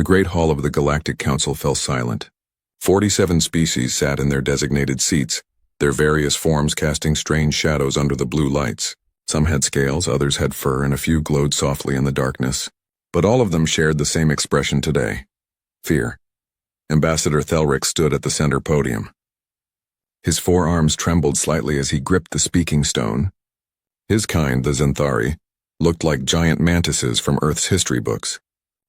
The great hall of the Galactic Council fell silent. 47 species sat in their designated seats, their various forms casting strange shadows under the blue lights. Some had scales, others had fur, and a few glowed softly in the darkness. But all of them shared the same expression today: fear. Ambassador Thelric stood at the center podium. His forearms trembled slightly as he gripped the speaking stone. His kind, the Xanthari, looked like giant mantises from Earth's history books.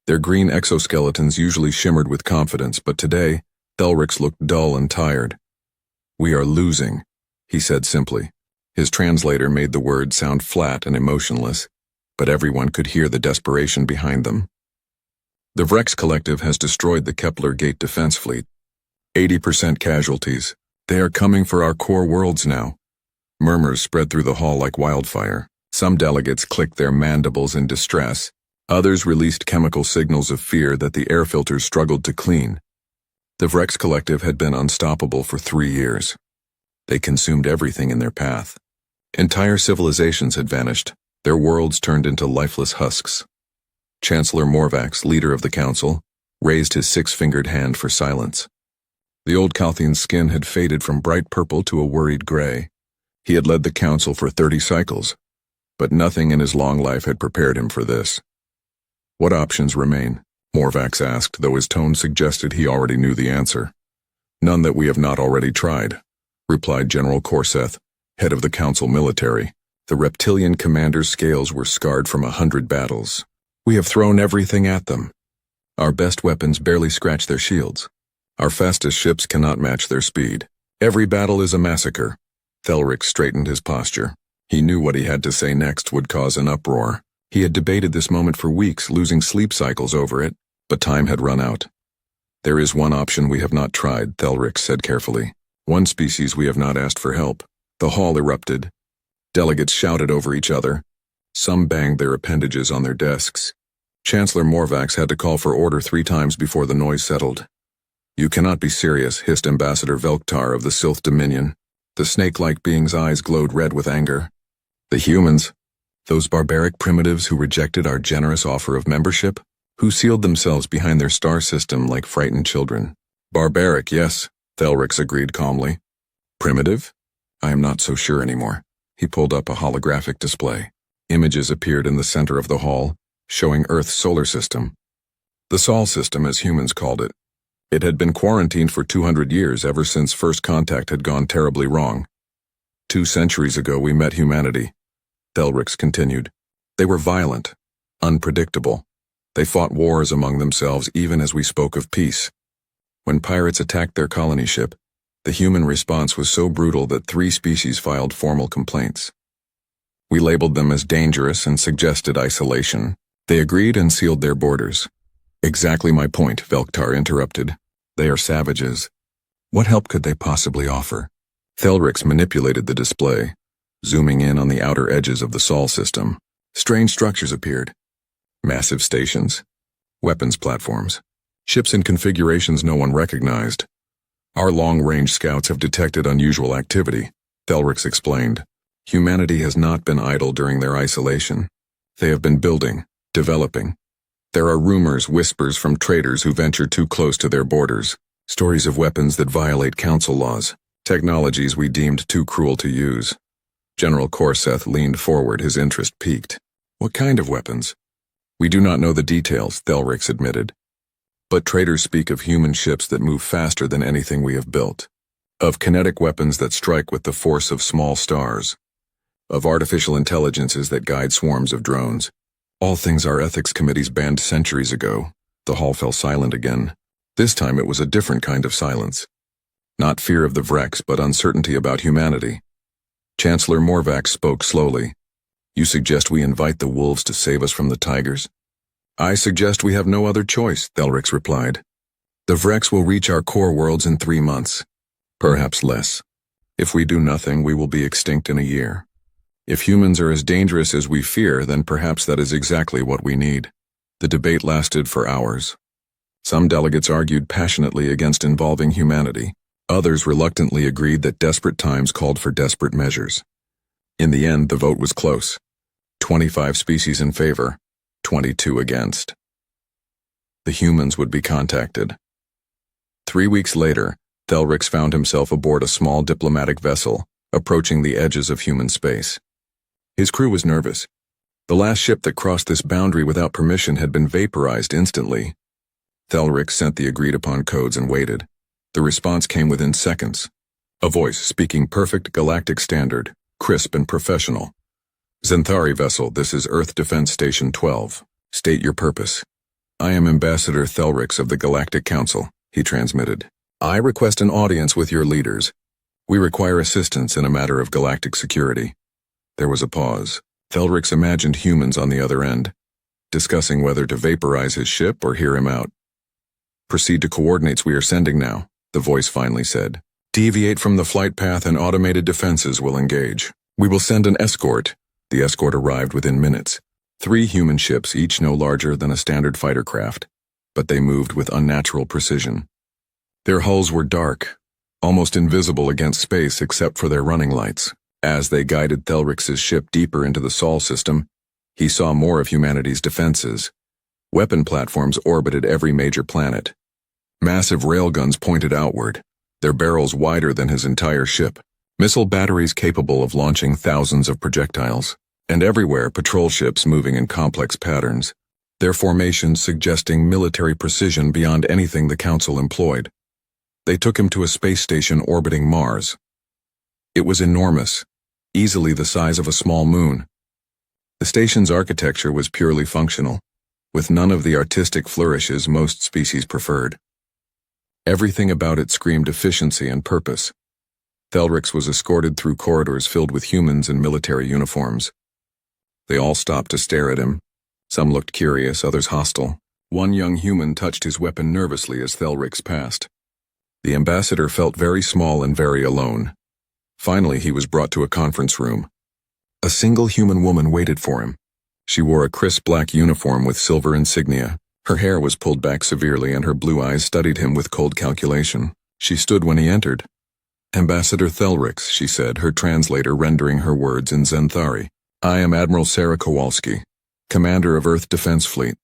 Their green exoskeletons usually shimmered with confidence, but today, Thelric's looked dull and tired. "We are losing," he said simply. His translator made the words sound flat and emotionless, but everyone could hear the desperation behind them. "The Vrex Collective has destroyed the Kepler Gate defense fleet. 80% casualties. They are coming for our core worlds now." Murmurs spread through the hall like wildfire. Some delegates clicked their mandibles in distress. Others released chemical signals of fear that the air filters struggled to clean. The Vrex Collective had been unstoppable for 3 years. They consumed everything in their path. Entire civilizations had vanished, their worlds turned into lifeless husks. Chancellor Morvax, leader of the council, raised his 6-fingered hand for silence. The old Calthian's skin had faded from bright purple to a worried gray. He had led the council for 30 cycles, but nothing in his long life had prepared him for this. "What options remain?" Morvax asked, though his tone suggested he already knew the answer. "None that we have not already tried," replied General Corseth, head of the council military. The reptilian commander's scales were scarred from 100 battles. "We have thrown everything at them. Our best weapons barely scratch their shields. Our fastest ships cannot match their speed. Every battle is a massacre." Thelric straightened his posture. He knew what he had to say next would cause an uproar. He had debated this moment for weeks, losing sleep cycles over it, but time had run out. "There is one option we have not tried," Thelric said carefully. "One species we have not asked for help." The hall erupted. Delegates shouted over each other. Some banged their appendages on their desks. Chancellor Morvax had to call for order 3 times before the noise settled. "You cannot be serious," hissed Ambassador Velktar of the Sylph Dominion. The snake-like being's eyes glowed red with anger. "The humans? Those barbaric primitives who rejected our generous offer of membership? Who sealed themselves behind their star system like frightened children?" "Barbaric, yes," Thelric agreed calmly. "Primitive? I am not so sure anymore." He pulled up a holographic display. Images appeared in the center of the hall, showing Earth's solar system. The Sol system, as humans called it. It had been quarantined for 200 years, ever since first contact had gone terribly wrong. 2 centuries ago we met humanity, Thelric continued. They were violent, unpredictable. They fought wars among themselves even as we spoke of peace. When pirates attacked their colony ship, the human response was so brutal that 3 species filed formal complaints. We labeled them as dangerous and suggested isolation. They agreed and sealed their borders. "Exactly my point," Velktar interrupted. "They are savages. What help could they possibly offer?" Thelric manipulated the display, zooming in on the outer edges of the Sol system. Strange structures appeared. Massive stations, weapons platforms, ships in configurations no one recognized. "Our long-range scouts have detected unusual activity," Thelric explained. "Humanity has not been idle during their isolation. They have been building, developing. There are rumors, whispers from traders who venture too close to their borders, stories of weapons that violate council laws, technologies we deemed too cruel to use." General Corseth leaned forward, his interest piqued. "What kind of weapons?" "We do not know the details," Thelric admitted. "But traders speak of human ships that move faster than anything we have built, of kinetic weapons that strike with the force of small stars, of artificial intelligences that guide swarms of drones. All things our ethics committees banned centuries ago." The hall fell silent again. This time it was a different kind of silence. Not fear of the Vrex, but uncertainty about humanity. Chancellor Morvax spoke slowly. "You suggest we invite the wolves to save us from the tigers?" "I suggest we have no other choice," Thelric replied. "The Vrex will reach our core worlds in 3 months. Perhaps less. If we do nothing, we will be extinct in a year. If humans are as dangerous as we fear, then perhaps that is exactly what we need." The debate lasted for hours. Some delegates argued passionately against involving humanity. Others reluctantly agreed that desperate times called for desperate measures. In the end, the vote was close. 25 species in favor, 22 against. The humans would be contacted. 3 weeks later, Thelrix found himself aboard a small diplomatic vessel, approaching the edges of human space. His crew was nervous. The last ship that crossed this boundary without permission had been vaporized instantly. Thelrix sent the agreed-upon codes and waited. The response came within seconds. A voice speaking perfect galactic standard, crisp and professional. Zenthari vessel, this is Earth Defense Station 12. State your purpose. I am Ambassador Thelrix of the Galactic Council, he transmitted. I request an audience with your leaders. We require assistance in a matter of galactic security. There was a pause. Thelrix imagined humans on the other end, discussing whether to vaporize his ship or hear him out. Proceed to coordinates we are sending now, the voice finally said. Deviate from the flight path and automated defenses will engage. We will send an escort. The escort arrived within minutes. 3 human ships, each no larger than a standard fighter craft, but they moved with unnatural precision. Their hulls were dark, almost invisible against space except for their running lights. As they guided Thelrix's ship deeper into the Sol system, he saw more of humanity's defenses. Weapon platforms orbited every major planet. Massive railguns pointed outward, their barrels wider than his entire ship. Missile batteries capable of launching thousands of projectiles. And everywhere patrol ships moving in complex patterns, their formations suggesting military precision beyond anything the Council employed. They took him to a space station orbiting Mars. It was enormous, easily the size of a small moon. The station's architecture was purely functional, with none of the artistic flourishes most species preferred. Everything about it screamed efficiency and purpose. Thelrix was escorted through corridors filled with humans in military uniforms. They all stopped to stare at him. Some looked curious, others hostile. One young human touched his weapon nervously as Thelrix passed. The ambassador felt very small and very alone. Finally, he was brought to a conference room. A single human woman waited for him. She wore a crisp black uniform with silver insignia. Her hair was pulled back severely and her blue eyes studied him with cold calculation. She stood when he entered. Ambassador Thelrix, she said, her translator rendering her words in Zenthari. I am Admiral Sarah Kowalski, commander of Earth Defense Fleet.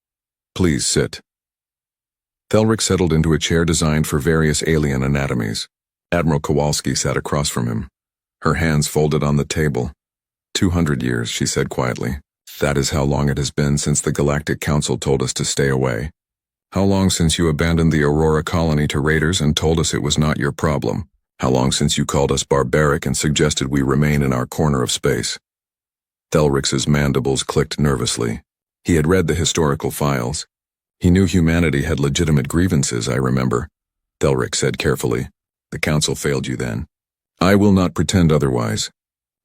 Please sit. Thelrix settled into a chair designed for various alien anatomies. Admiral Kowalski sat across from him, her hands folded on the table. 200 years, she said quietly. That is how long it has been since the Galactic Council told us to stay away. How long since you abandoned the Aurora colony to raiders and told us it was not your problem? How long since you called us barbaric and suggested we remain in our corner of space? Thelrix's mandibles clicked nervously. He had read the historical files. He knew humanity had legitimate grievances, I remember. Thelrix said carefully. The Council failed you then. I will not pretend otherwise.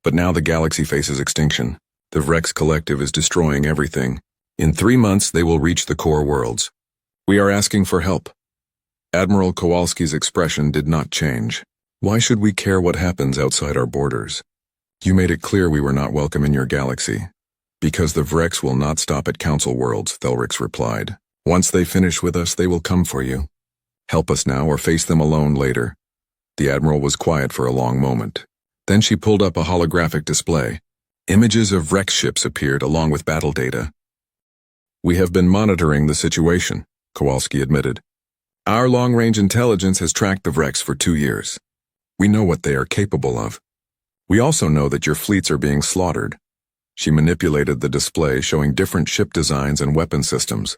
But now the galaxy faces extinction. The Vrex Collective is destroying everything. In 3 months, they will reach the core worlds. We are asking for help. Admiral Kowalski's expression did not change. Why should we care what happens outside our borders? You made it clear we were not welcome in your galaxy. Because the Vrex will not stop at Council worlds, Thelrix replied. Once they finish with us, they will come for you. Help us now or face them alone later. The Admiral was quiet for a long moment. Then she pulled up a holographic display. Images of Vrex ships appeared along with battle data. We have been monitoring the situation, Kowalski admitted. Our long-range intelligence has tracked the Vrex for 2 years. We know what they are capable of. We also know that your fleets are being slaughtered. She manipulated the display showing different ship designs and weapon systems.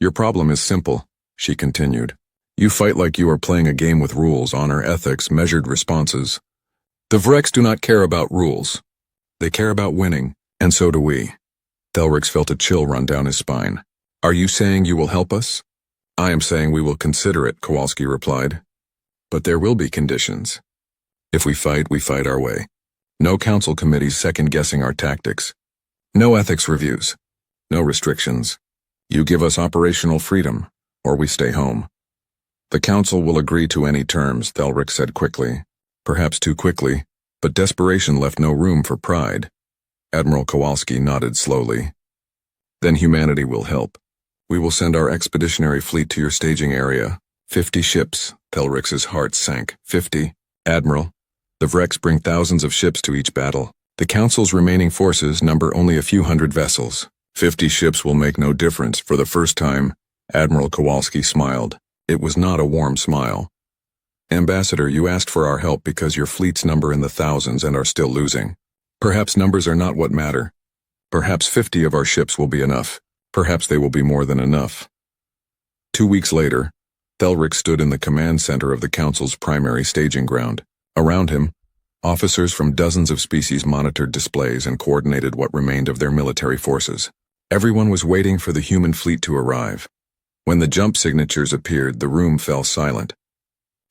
Your problem is simple, she continued. You fight like you are playing a game with rules, honor, ethics, measured responses. The Vrex do not care about rules. They care about winning, and so do we. Thelrix felt a chill run down his spine. Are you saying you will help us? I am saying we will consider it, Kowalski replied. But there will be conditions. If we fight our way. No council committees second-guessing our tactics. No ethics reviews. No restrictions. You give us operational freedom, or we stay home. The council will agree to any terms, Thelrix said quickly. Perhaps too quickly, but desperation left no room for pride. Admiral Kowalski nodded slowly. Then humanity will help. We will send our expeditionary fleet to your staging area. 50 ships, Thelrix's heart sank. 50. Admiral, the Vrex bring thousands of ships to each battle. The Council's remaining forces number only a few hundred vessels. 50 ships will make no difference. For the first time, Admiral Kowalski smiled. It was not a warm smile. Ambassador, you asked for our help because your fleets number in the thousands and are still losing. Perhaps numbers are not what matter. Perhaps 50 of our ships will be enough. Perhaps they will be more than enough. 2 weeks later, Thelric stood in the command center of the Council's primary staging ground. Around him, officers from dozens of species monitored displays and coordinated what remained of their military forces. Everyone was waiting for the human fleet to arrive. When the jump signatures appeared, the room fell silent.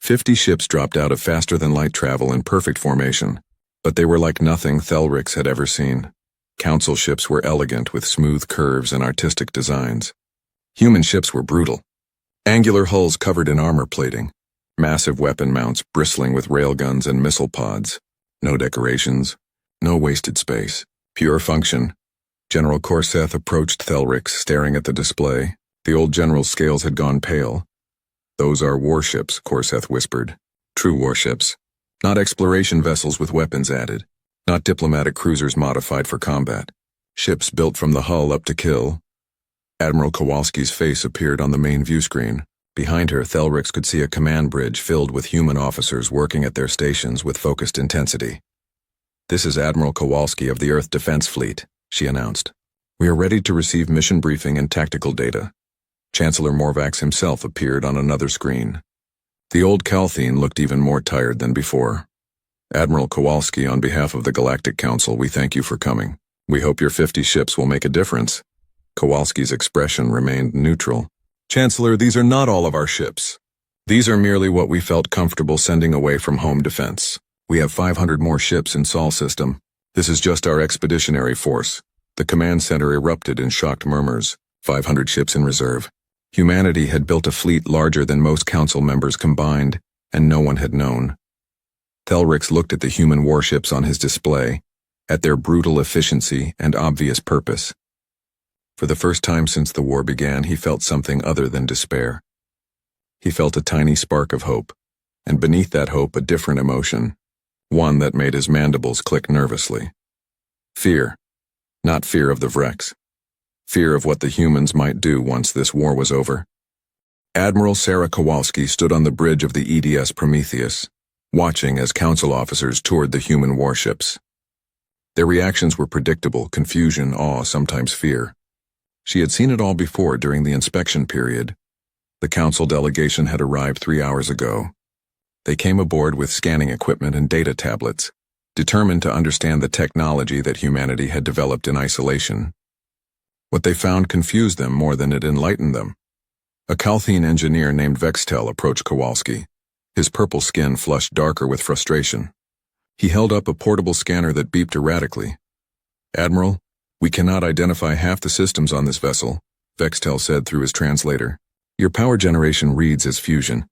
50 ships dropped out of faster-than-light travel in perfect formation, but they were like nothing Thelric had ever seen. Council ships were elegant with smooth curves and artistic designs. Human ships were brutal. Angular hulls covered in armor plating, massive weapon mounts bristling with railguns and missile pods. No decorations, no wasted space, pure function. General Corseth approached Thelric, staring at the display. The old general's scales had gone pale. Those are warships, Corseth whispered. True warships. Not exploration vessels with weapons added. Not diplomatic cruisers modified for combat. Ships built from the hull up to kill. Admiral Kowalski's face appeared on the main view screen. Behind her, Thelric could see a command bridge filled with human officers working at their stations with focused intensity. This is Admiral Kowalski of the Earth Defense Fleet, she announced. We are ready to receive mission briefing and tactical data. Chancellor Morvax himself appeared on another screen. The old Calthene looked even more tired than before. Admiral Kowalski, on behalf of the Galactic Council, we thank you for coming. We hope your 50 ships will make a difference. Kowalski's expression remained neutral. Chancellor, these are not all of our ships. These are merely what we felt comfortable sending away from home defense. We have 500 more ships in Sol system. This is just our expeditionary force. The command center erupted in shocked murmurs. 500 ships in reserve. Humanity had built a fleet larger than most council members combined, and no one had known. Thelric looked at the human warships on his display, at their brutal efficiency and obvious purpose. For the first time since the war began, he felt something other than despair. He felt a tiny spark of hope, and beneath that hope a different emotion, one that made his mandibles click nervously. Fear. Not fear of the Vrex. Fear of what the humans might do once this war was over. Admiral Sarah Kowalski stood on the bridge of the EDS Prometheus, watching as council officers toured the human warships. Their reactions were predictable: confusion, awe, sometimes fear. She had seen it all before during the inspection period. The council delegation had arrived 3 hours ago. They came aboard with scanning equipment and data tablets, determined to understand the technology that humanity had developed in isolation. What they found confused them more than it enlightened them. A Calthene engineer named Vextel approached Kowalski. His purple skin flushed darker with frustration. He held up a portable scanner that beeped erratically. "Admiral, we cannot identify half the systems on this vessel," Vextel said through his translator. "Your power generation reads as fusion,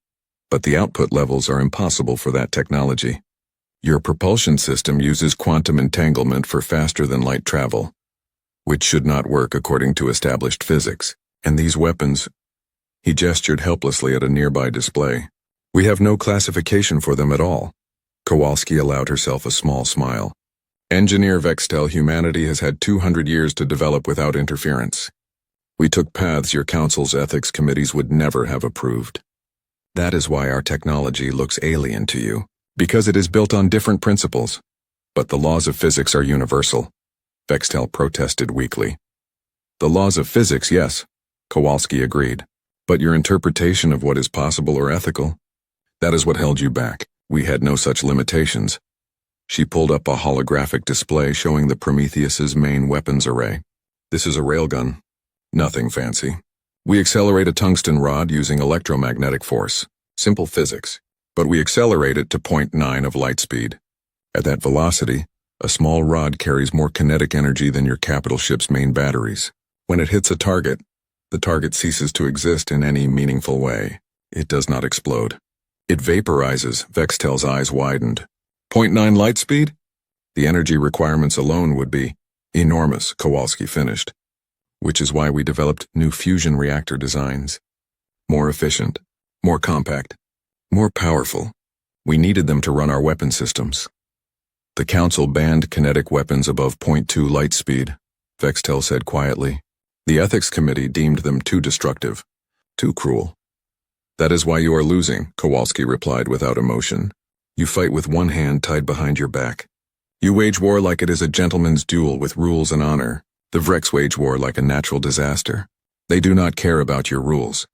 but the output levels are impossible for that technology. Your propulsion system uses quantum entanglement for faster-than-light travel, which should not work according to established physics. And these weapons—" He gestured helplessly at a nearby display. "We have no classification for them at all." Kowalski allowed herself a small smile. "Engineer Vextel, humanity has had 200 years to develop without interference. We took paths your council's ethics committees would never have approved. That is why our technology looks alien to you, because it is built on different principles. But the laws of physics are universal," Vextel protested weakly. "The laws of physics, yes," Kowalski agreed. "But your interpretation of what is possible or ethical? That is what held you back. We had no such limitations." She pulled up a holographic display showing the Prometheus's main weapons array. "This is a railgun. Nothing fancy. We accelerate a tungsten rod using electromagnetic force. Simple physics. But we accelerate it to 0.9 of light speed. At that velocity, a small rod carries more kinetic energy than your capital ship's main batteries. When it hits a target, the target ceases to exist in any meaningful way. It does not explode. It vaporizes." Vextel's eyes widened. 0.9 light speed? The energy requirements alone would be enormous, Kowalski finished. Which is why we developed new fusion reactor designs. More efficient, more compact, more powerful. We needed them to run our weapon systems. The Council banned kinetic weapons above 0.2 light speed, Vextel said quietly. The Ethics Committee deemed them too destructive. Too cruel. That is why you are losing, Kowalski replied without emotion. You fight with one hand tied behind your back. You wage war like it is a gentleman's duel with rules and honor. The Vrex wage war like a natural disaster. They do not care about your rules.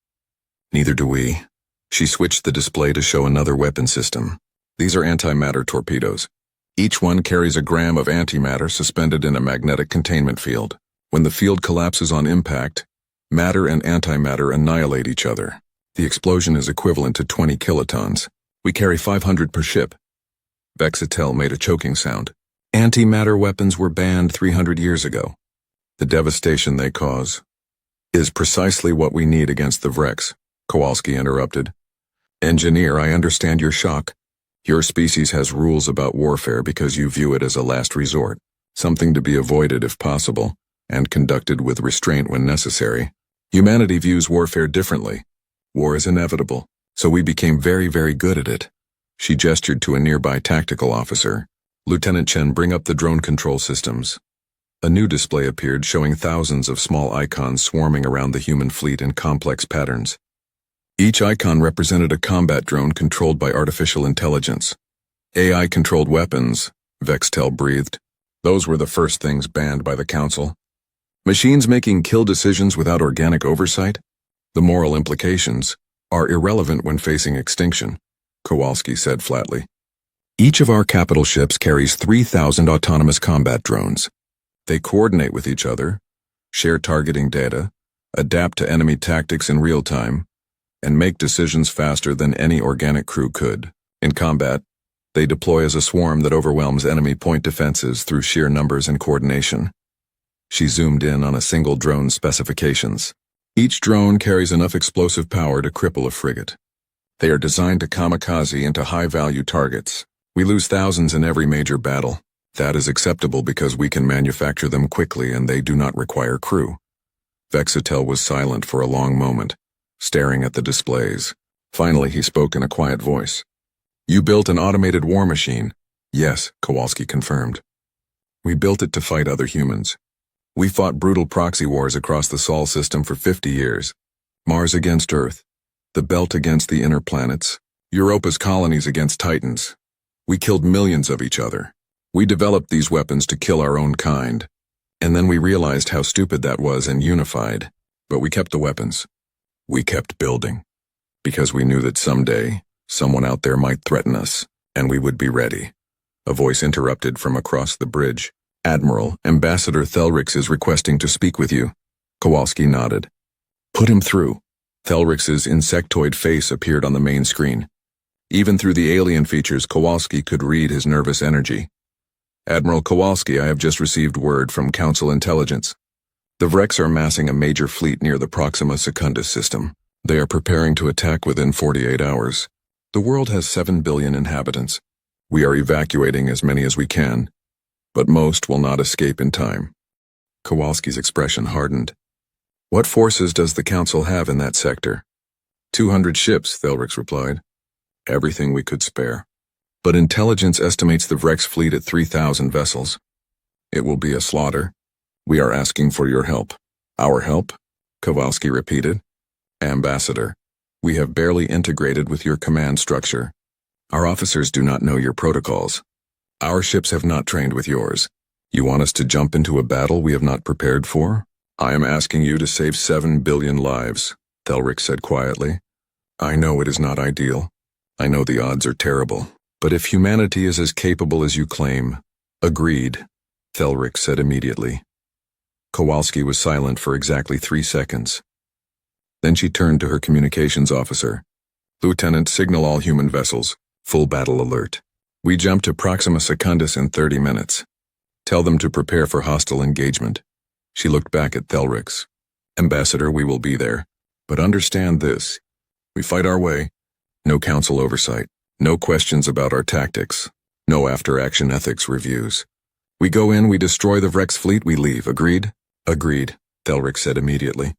Neither do we. She switched the display to show another weapon system. These are antimatter torpedoes. Each one carries a gram of antimatter suspended in a magnetic containment field. When the field collapses on impact, matter and antimatter annihilate each other. The explosion is equivalent to 20 kilotons. We carry 500 per ship. Vexatel made a choking sound. Antimatter weapons were banned 300 years ago. The devastation they cause is precisely what we need against the Vrex, Kowalski interrupted. Engineer, I understand your shock. Your species has rules about warfare because you view it as a last resort, something to be avoided if possible, and conducted with restraint when necessary. Humanity views warfare differently. War is inevitable, so we became very, very good at it. She gestured to a nearby tactical officer. Lieutenant Chen, bring up the drone control systems. A new display appeared showing thousands of small icons swarming around the human fleet in complex patterns. Each icon represented a combat drone controlled by artificial intelligence. AI-controlled weapons, Vextel breathed. Those were the first things banned by the Council. Machines making kill decisions without organic oversight? The moral implications are irrelevant when facing extinction, Kowalski said flatly. Each of our capital ships carries 3,000 autonomous combat drones. They coordinate with each other, share targeting data, adapt to enemy tactics in real time, and make decisions faster than any organic crew could. In combat, they deploy as a swarm that overwhelms enemy point defenses through sheer numbers and coordination. She zoomed in on a single drone's specifications. Each drone carries enough explosive power to cripple a frigate. They are designed to kamikaze into high-value targets. We lose thousands in every major battle. That is acceptable because we can manufacture them quickly and they do not require crew. Vexatel was silent for a long moment, staring at the displays. Finally, he spoke in a quiet voice. You built an automated war machine. Yes, Kowalski confirmed. We built it to fight other humans. We fought brutal proxy wars across the Sol system for 50 years. Mars against Earth, the Belt against the inner planets, Europa's colonies against Titans. We killed millions of each other. We developed these weapons to kill our own kind. And then we realized how stupid that was and unified. But we kept the weapons. We kept building. Because we knew that someday, someone out there might threaten us, and we would be ready. A voice interrupted from across the bridge. Admiral, Ambassador Thelrix is requesting to speak with you. Kowalski nodded. Put him through. Thelrix's insectoid face appeared on the main screen. Even through the alien features, Kowalski could read his nervous energy. Admiral Kowalski, I have just received word from Council Intelligence. The Vrex are amassing a major fleet near the Proxima Secundus system. They are preparing to attack within 48 hours. The world has 7 billion inhabitants. We are evacuating as many as we can, but most will not escape in time. Kowalski's expression hardened. What forces does the Council have in that sector? 200 ships, Thelrix replied. Everything we could spare. But intelligence estimates the Vrex fleet at 3,000 vessels. It will be a slaughter. We are asking for your help. Our help? Kowalski repeated. Ambassador, we have barely integrated with your command structure. Our officers do not know your protocols. Our ships have not trained with yours. You want us to jump into a battle we have not prepared for? I am asking you to save 7 billion lives, Thelrix said quietly. I know it is not ideal. I know the odds are terrible. But if humanity is as capable as you claim, agreed, Thelrix said immediately. Kowalski was silent for exactly 3 seconds. Then she turned to her communications officer. Lieutenant, signal all human vessels. Full battle alert. We jump to Proxima Secundus in 30 minutes. Tell them to prepare for hostile engagement. She looked back at Thelrix. Ambassador, we will be there. But understand this. We fight our way. No council oversight. No questions about our tactics. No after-action ethics reviews. We go in, we destroy the Vrex fleet, we leave. Agreed? Agreed, Thelrix said immediately.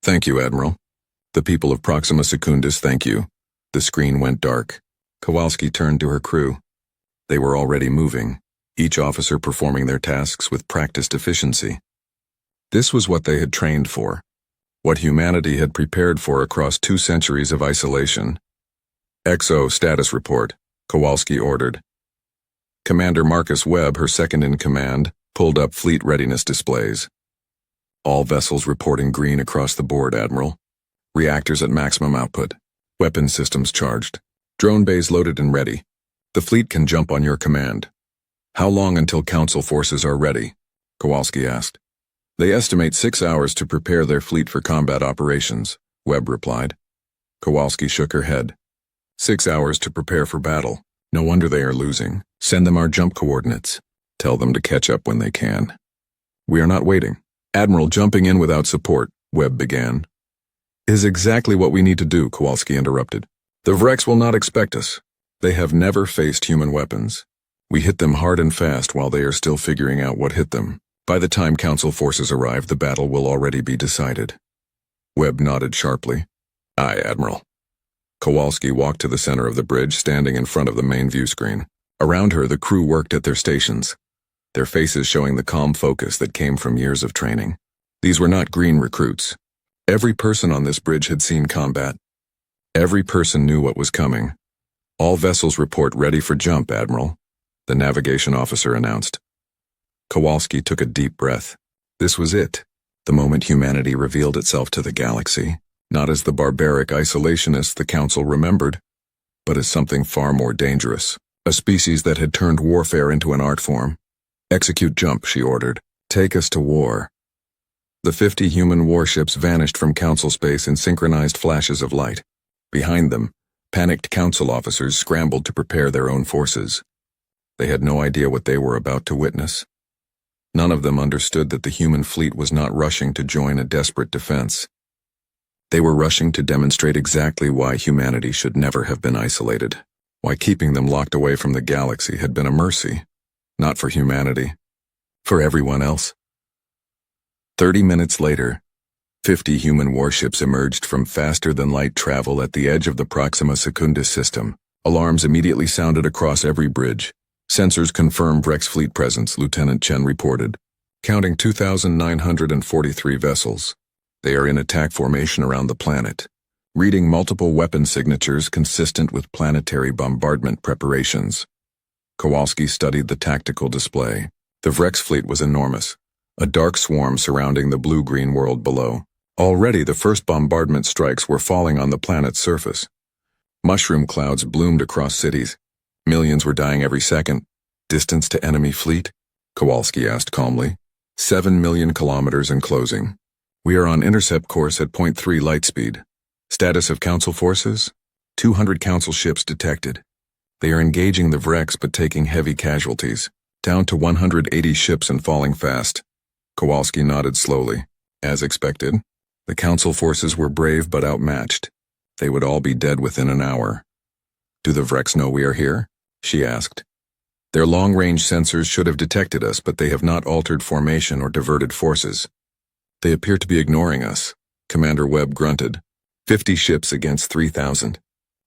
Thank you, Admiral. The people of Proxima Secundus, thank you. The screen went dark. Kowalski turned to her crew. They were already moving, each officer performing their tasks with practiced efficiency. This was what they had trained for. what humanity had prepared for across 2 centuries of isolation. XO status report, Kowalski ordered. Commander Marcus Webb, her second-in-command, pulled up fleet readiness displays. All vessels reporting green across the board, Admiral. Reactors at maximum output. Weapon systems charged. Drone bays loaded and ready. The fleet can jump on your command. How long until Council forces are ready? Kowalski asked. They estimate 6 hours to prepare their fleet for combat operations, Webb replied. Kowalski shook her head. 6 hours to prepare for battle. No wonder they are losing. Send them our jump coordinates. Tell them to catch up when they can. We are not waiting. Admiral, jumping in without support, Webb began. Is exactly what we need to do, Kowalski interrupted. The Vrex will not expect us. They have never faced human weapons. We hit them hard and fast while they are still figuring out what hit them. By the time Council forces arrive, the battle will already be decided. Webb nodded sharply. Aye, Admiral. Kowalski walked to the center of the bridge, standing in front of the main view screen. Around her, the crew worked at their stations, their faces showing the calm focus that came from years of training. These were not green recruits. Every person on this bridge had seen combat. Every person knew what was coming. All vessels report ready for jump, Admiral, the navigation officer announced. Kowalski took a deep breath. This was it, the moment humanity revealed itself to the galaxy, not as the barbaric isolationists the Council remembered, but as something far more dangerous, a species that had turned warfare into an art form. Execute jump, she ordered. Take us to war. The 50 human warships vanished from Council space in synchronized flashes of light. Behind them, panicked Council officers scrambled to prepare their own forces. They had no idea what they were about to witness. None of them understood that the human fleet was not rushing to join a desperate defense. They were rushing to demonstrate exactly why humanity should never have been isolated, why keeping them locked away from the galaxy had been a mercy, not for humanity, for everyone else. 30 minutes later, 50 human warships emerged from faster-than-light travel at the edge of the Proxima Secundus system. Alarms immediately sounded across every bridge. Sensors confirmed Vrex fleet presence, Lieutenant Chen reported, counting 2,943 vessels. They are in attack formation around the planet, reading multiple weapon signatures consistent with planetary bombardment preparations. Kowalski studied the tactical display. The Vrex fleet was enormous, a dark swarm surrounding the blue-green world below. Already the first bombardment strikes were falling on the planet's surface. Mushroom clouds bloomed across cities. Millions were dying every second. Distance to enemy fleet? Kowalski asked calmly. 7 million kilometers and closing. We are on intercept course at 0.3 light speed. Status of Council forces? 200 Council ships detected. They are engaging the Vrex but taking heavy casualties. Down to 180 ships and falling fast. Kowalski nodded slowly. As expected, the Council forces were brave but outmatched. They would all be dead within an hour. Do the Vrex know we are here? She asked. Their long-range sensors should have detected us, but they have not altered formation or diverted forces. They appear to be ignoring us, Commander Webb grunted. 50 ships against 3,000.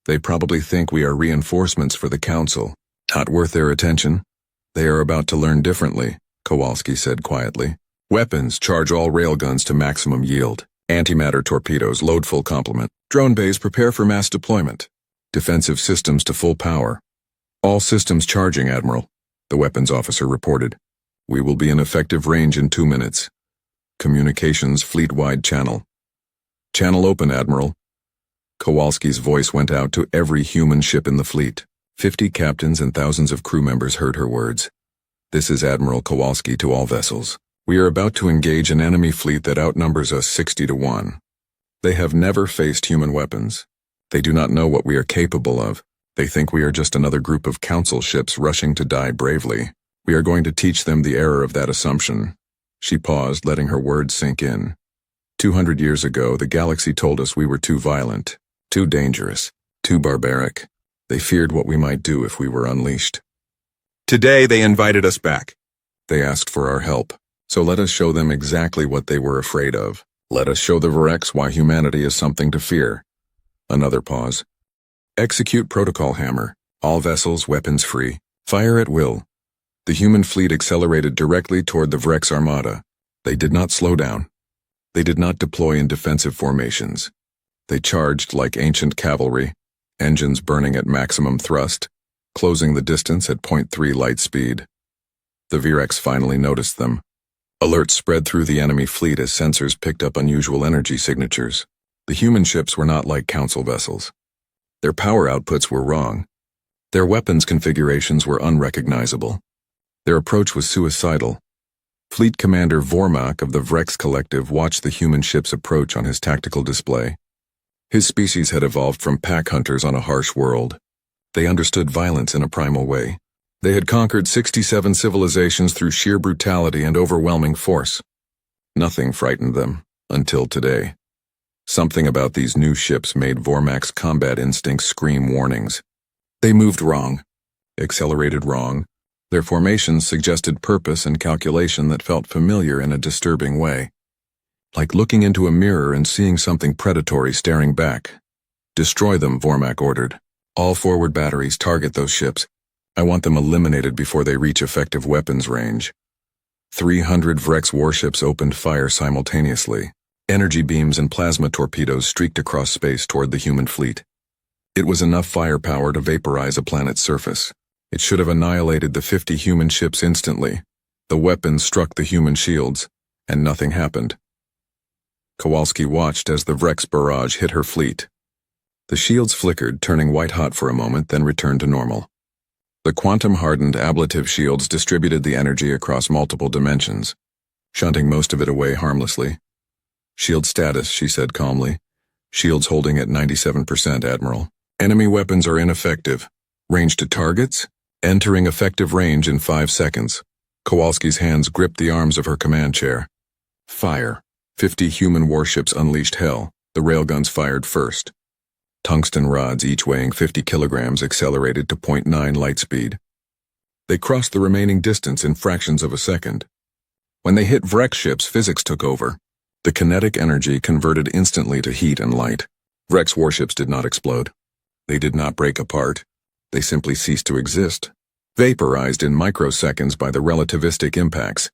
They probably think we are reinforcements for the Council. Not worth their attention. They are about to learn differently, Kowalski said quietly. Weapons, charge all railguns to maximum yield. Antimatter torpedoes, load full complement. Drone bays, prepare for mass deployment. Defensive systems to full power. All systems charging, Admiral, the weapons officer reported. We will be in effective range in 2 minutes. Communications fleet-wide channel. Channel open, Admiral. Kowalski's voice went out to every human ship in the fleet. 50 captains and thousands of crew members heard her words. This is Admiral Kowalski to all vessels. We are about to engage an enemy fleet that outnumbers us 60 to 1. They have never faced human weapons. They do not know what we are capable of. They think we are just another group of Council ships rushing to die bravely. We are going to teach them the error of that assumption. She paused, letting her words sink in. 200 years ago, the galaxy told us we were too violent, too dangerous, too barbaric. They feared what we might do if we were unleashed. Today, they invited us back. They asked for our help. So let us show them exactly what they were afraid of. Let us show the Vrex why humanity is something to fear. Another pause. Execute protocol hammer. All vessels, weapons free. Fire at will. The human fleet accelerated directly toward the Vrex armada. They did not slow down. They did not deploy in defensive formations. They charged like ancient cavalry, engines burning at maximum thrust, closing the distance at .3 light speed. The Virex finally noticed them. Alerts spread through the enemy fleet as sensors picked up unusual energy signatures. The human ships were not like Council vessels. Their power outputs were wrong. Their weapons configurations were unrecognizable. Their approach was suicidal. Fleet Commander Vormak of the Vrex Collective watched the human ship's approach on his tactical display. His species had evolved from pack hunters on a harsh world. They understood violence in a primal way. They had conquered 67 civilizations through sheer brutality and overwhelming force. Nothing frightened them, until today. Something about these new ships made Vormak's combat instincts scream warnings. They moved wrong, accelerated wrong. Their formations suggested purpose and calculation that felt familiar in a disturbing way. Like looking into a mirror and seeing something predatory staring back. Destroy them, Vormak ordered. All forward batteries target those ships. I want them eliminated before they reach effective weapons range. 300 Vrex warships opened fire simultaneously. Energy beams and plasma torpedoes streaked across space toward the human fleet. It was enough firepower to vaporize a planet's surface. It should have annihilated the 50 human ships instantly. The weapons struck the human shields, and nothing happened. Kowalski watched as the Vrex barrage hit her fleet. The shields flickered, turning white-hot for a moment, then returned to normal. The quantum-hardened ablative shields distributed the energy across multiple dimensions, shunting most of it away harmlessly. Shield status, she said calmly. Shields holding at 97%, Admiral. Enemy weapons are ineffective. Range to targets? Entering effective range in 5 seconds. Kowalski's hands gripped the arms of her command chair. Fire. 50 human warships unleashed hell. The railguns fired first. Tungsten rods, each weighing 50 kilograms, accelerated to .9 light speed. They crossed the remaining distance in fractions of a second. When they hit Vrex ships, physics took over. The kinetic energy converted instantly to heat and light. Vrex warships did not explode. They did not break apart. They simply ceased to exist, vaporized in microseconds by the relativistic impacts.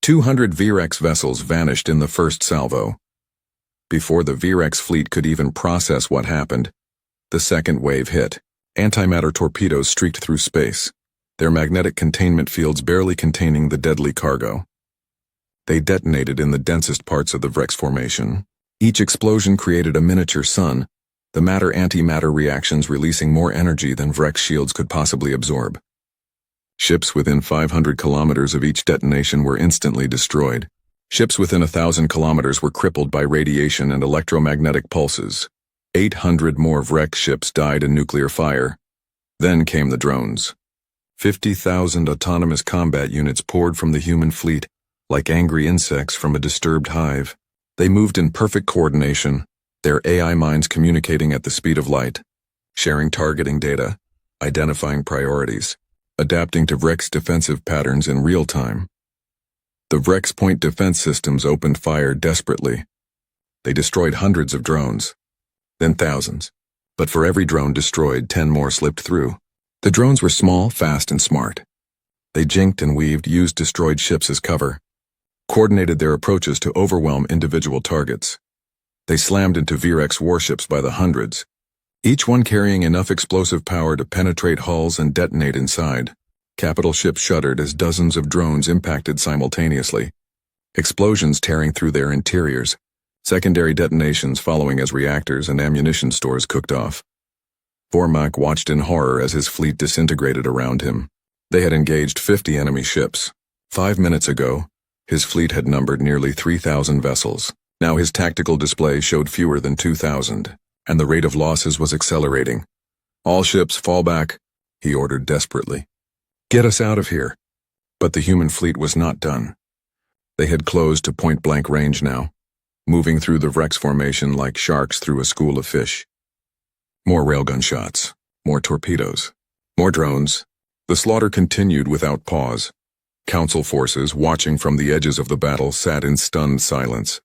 200 Virex vessels vanished in the first salvo. Before the Virex fleet could even process what happened, the second wave hit. Antimatter torpedoes streaked through space, their magnetic containment fields barely containing the deadly cargo. They detonated in the densest parts of the Vrex formation. Each explosion created a miniature sun, the matter-antimatter reactions releasing more energy than Vrex shields could possibly absorb. Ships within 500 kilometers of each detonation were instantly destroyed. Ships within 1,000 kilometers were crippled by radiation and electromagnetic pulses. 800 more Vrex ships died in nuclear fire. Then came the drones. 50,000 autonomous combat units poured from the human fleet, like angry insects from a disturbed hive. They moved in perfect coordination, their AI minds communicating at the speed of light, sharing targeting data, identifying priorities, adapting to Vrex defensive patterns in real time. The Vrex point defense systems opened fire desperately. They destroyed hundreds of drones, then thousands. But for every drone destroyed, 10 more slipped through. The drones were small, fast, and smart. They jinked and weaved, used destroyed ships as cover, coordinated their approaches to overwhelm individual targets. They slammed into Virex warships by the hundreds, each one carrying enough explosive power to penetrate hulls and detonate inside. Capital ships shuddered as dozens of drones impacted simultaneously, explosions tearing through their interiors, secondary detonations following as reactors and ammunition stores cooked off. Vormak watched in horror as his fleet disintegrated around him. They had engaged 50 enemy ships. 5 minutes ago, his fleet had numbered nearly 3,000 vessels. Now his tactical display showed fewer than 2,000, and the rate of losses was accelerating. All ships fall back, he ordered desperately. Get us out of here. But the human fleet was not done. They had closed to point-blank range now, moving through the Vrex formation like sharks through a school of fish. More railgun shots, more torpedoes, more drones. The slaughter continued without pause. Council forces, watching from the edges of the battle, sat in stunned silence.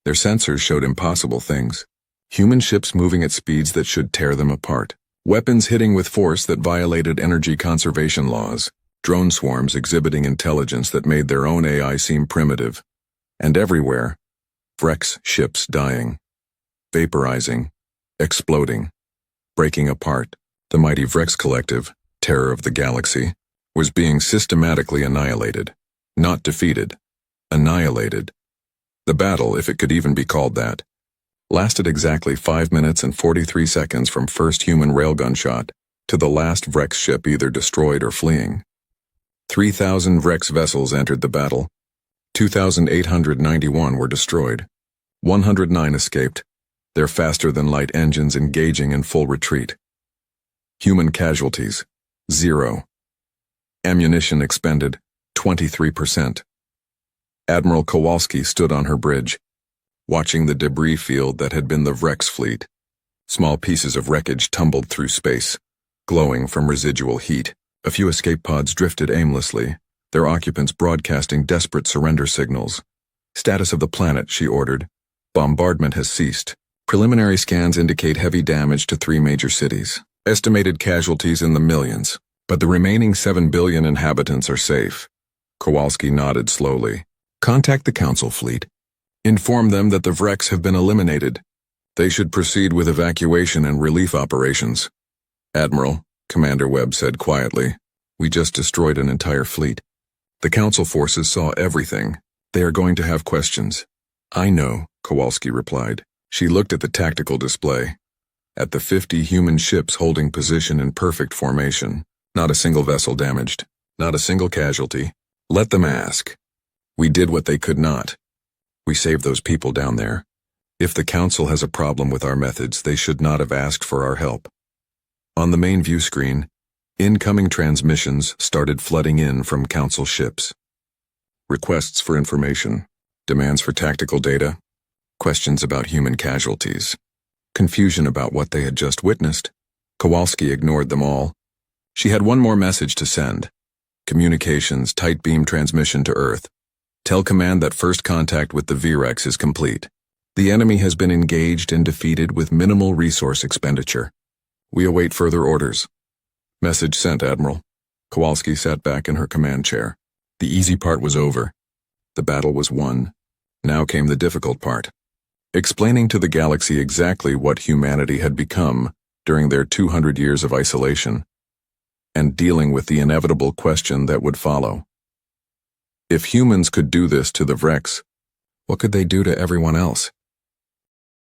Their sensors showed impossible things. Human ships moving at speeds that should tear them apart. Weapons hitting with force that violated energy conservation laws. Drone swarms exhibiting intelligence that made their own AI seem primitive. And everywhere, Vrex ships dying, vaporizing, exploding, breaking apart. The mighty Vrex collective, terror of the galaxy, was being systematically annihilated. Not defeated. Annihilated. The battle, if it could even be called that, lasted exactly 5 minutes and 43 seconds from first human railgun shot to the last Vrex ship either destroyed or fleeing. 3,000 Vrex vessels entered the battle. 2,891 were destroyed. 109 escaped, their faster-than-light engines engaging in full retreat. Human casualties, 0. Ammunition expended, 23%. Admiral Kowalski stood on her bridge, watching the debris field that had been the Vrex fleet. Small pieces of wreckage tumbled through space, glowing from residual heat. A few escape pods drifted aimlessly, their occupants broadcasting desperate surrender signals. Status of the planet, she ordered. Bombardment has ceased. Preliminary scans indicate heavy damage to 3 major cities. Estimated casualties in the millions, but the remaining 7 billion inhabitants are safe. Kowalski nodded slowly. Contact the Council fleet. Inform them that the Vrex have been eliminated. They should proceed with evacuation and relief operations. Admiral, Commander Webb said quietly, we just destroyed an entire fleet. The Council forces saw everything. They are going to have questions. I know, Kowalski replied. She looked at the tactical display. At the 50 human ships holding position in perfect formation. Not a single vessel damaged. Not a single casualty. Let them ask. We did what they could not. We saved those people down there. If the Council has a problem with our methods, they should not have asked for our help. On the main view screen, incoming transmissions started flooding in from Council ships. Requests for information, demands for tactical data, questions about human casualties, confusion about what they had just witnessed. Kowalski ignored them all. She had one more message to send. Communications, tight beam transmission to Earth. Tell command that first contact with the Vrex is complete. The enemy has been engaged and defeated with minimal resource expenditure. We await further orders. Message sent, Admiral. Kowalski sat back in her command chair. The easy part was over. The battle was won. Now came the difficult part. Explaining to the galaxy exactly what humanity had become during their 200 years of isolation, and dealing with the inevitable question that would follow. If humans could do this to the Vrex, what could they do to everyone else?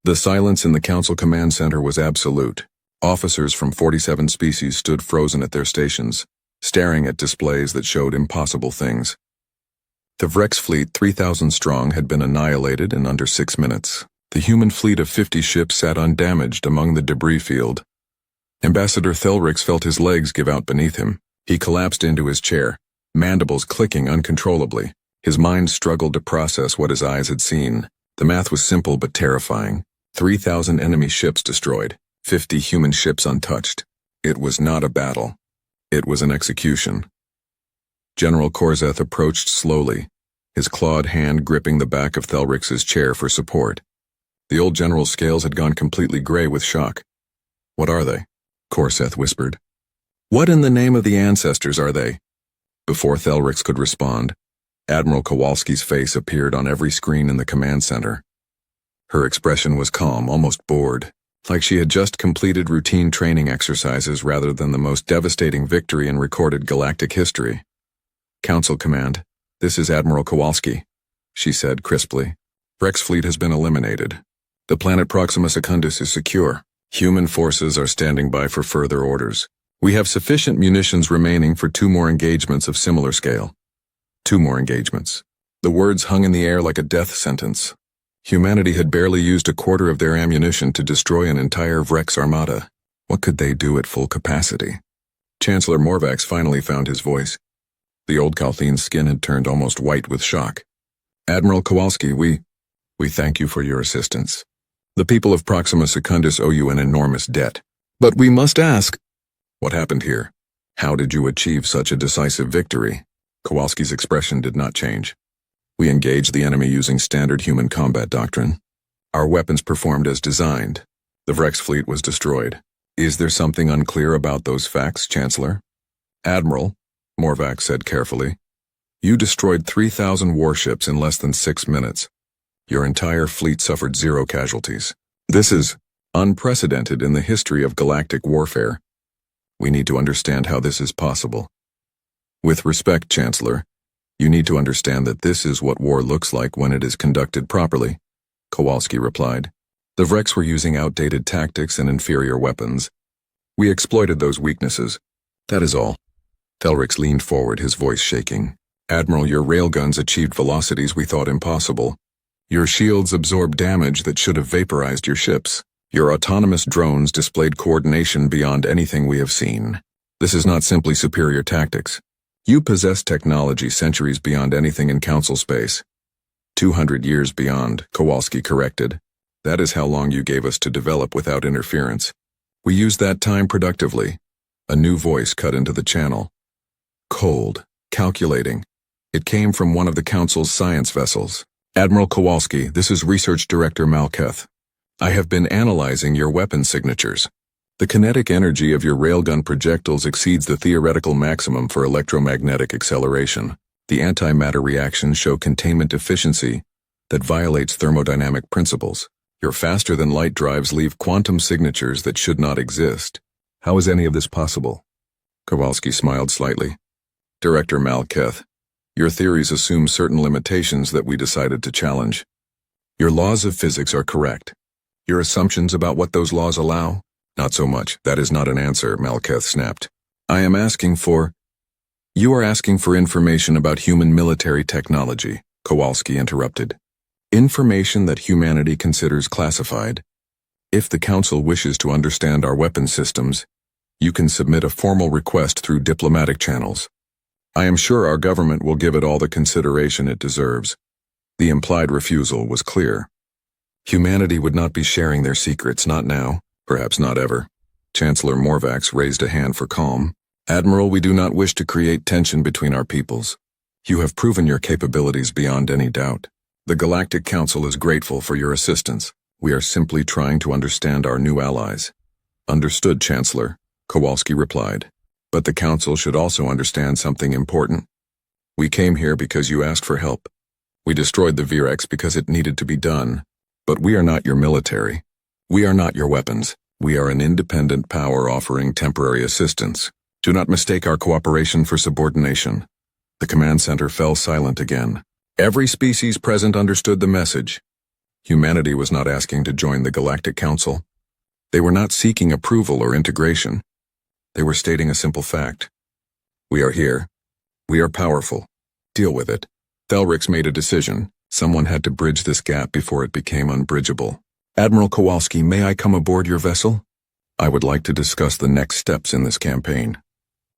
The silence in the Council Command Center was absolute. Officers from 47 species stood frozen at their stations, staring at displays that showed impossible things. The Vrex fleet, 3,000 strong, had been annihilated in under 6 minutes. The human fleet of 50 ships sat undamaged among the debris field. Ambassador Thelrix felt his legs give out beneath him. He collapsed into his chair, mandibles clicking uncontrollably. His mind struggled to process what his eyes had seen. The math was simple but terrifying. 3,000 enemy ships destroyed, 50 human ships untouched. It was not a battle. It was an execution. General Korzeth approached slowly, his clawed hand gripping the back of Thelrix's chair for support. The old general's scales had gone completely gray with shock. What are they? Korzeth whispered. What in the name of the ancestors are they? Before Thelrix could respond, Admiral Kowalski's face appeared on every screen in the command center. Her expression was calm, almost bored, like she had just completed routine training exercises rather than the most devastating victory in recorded galactic history. Council Command, this is Admiral Kowalski, she said crisply. Vrex fleet has been eliminated. The planet Proxima Secundus is secure. Human forces are standing by for further orders. We have sufficient munitions remaining for 2 more engagements of similar scale. 2 more engagements. The words hung in the air like a death sentence. Humanity had barely used a quarter of their ammunition to destroy an entire Vrex armada. What could they do at full capacity? Chancellor Morvax finally found his voice. The old Kalthine's skin had turned almost white with shock. Admiral Kowalski, we thank you for your assistance. The people of Proxima Secundus owe you an enormous debt. But we must ask, what happened here? How did you achieve such a decisive victory? Kowalski's expression did not change. We engaged the enemy using standard human combat doctrine. Our weapons performed as designed. The Vrex fleet was destroyed. Is there something unclear about those facts, Chancellor? Admiral, Morvax said carefully, you destroyed 3,000 warships in less than 6 minutes. Your entire fleet suffered 0 casualties. This is unprecedented in the history of galactic warfare. We need to understand how this is possible. With respect, Chancellor, you need to understand that this is what war looks like when it is conducted properly, Kowalski replied. The Vreks were using outdated tactics and inferior weapons. We exploited those weaknesses. That is all. Thelrix leaned forward, his voice shaking. Admiral, your railguns achieved velocities we thought impossible. Your shields absorbed damage that should have vaporized your ships. Your autonomous drones displayed coordination beyond anything we have seen. This is not simply superior tactics. You possess technology centuries beyond anything in Council space. 200 years beyond, Kowalski corrected. That is how long you gave us to develop without interference. We used that time productively. A new voice cut into the channel. Cold, calculating. It came from one of the Council's science vessels. Admiral Kowalski, this is Research Director Malketh. I have been analyzing your weapon signatures. The kinetic energy of your railgun projectiles exceeds the theoretical maximum for electromagnetic acceleration. The antimatter reactions show containment efficiency that violates thermodynamic principles. Your faster-than-light drives leave quantum signatures that should not exist. How is any of this possible? Kowalski smiled slightly. Director Malketh, your theories assume certain limitations that we decided to challenge. Your laws of physics are correct. Your assumptions about what those laws allow? Not so much. That is not an answer, Malketh snapped. I am asking for... You are asking for information about human military technology, Kowalski interrupted. Information that humanity considers classified. If the Council wishes to understand our weapon systems, you can submit a formal request through diplomatic channels. I am sure our government will give it all the consideration it deserves. The implied refusal was clear. Humanity would not be sharing their secrets, not now, perhaps not ever. Chancellor Morvax raised a hand for calm. Admiral, we do not wish to create tension between our peoples. You have proven your capabilities beyond any doubt. The Galactic Council is grateful for your assistance. We are simply trying to understand our new allies. Understood, Chancellor, Kowalski replied. But the Council should also understand something important. We came here because you asked for help. We destroyed the Virex because it needed to be done. But we are not your military. We are not your weapons. We are an independent power offering temporary assistance. Do not mistake our cooperation for subordination. The command center fell silent again. Every species present understood the message. Humanity was not asking to join the Galactic Council. They were not seeking approval or integration. They were stating a simple fact. We are here. We are powerful. Deal with it. Thelrix made a decision. Someone had to bridge this gap before it became unbridgeable. Admiral Kowalski, may I come aboard your vessel? I would like to discuss the next steps in this campaign.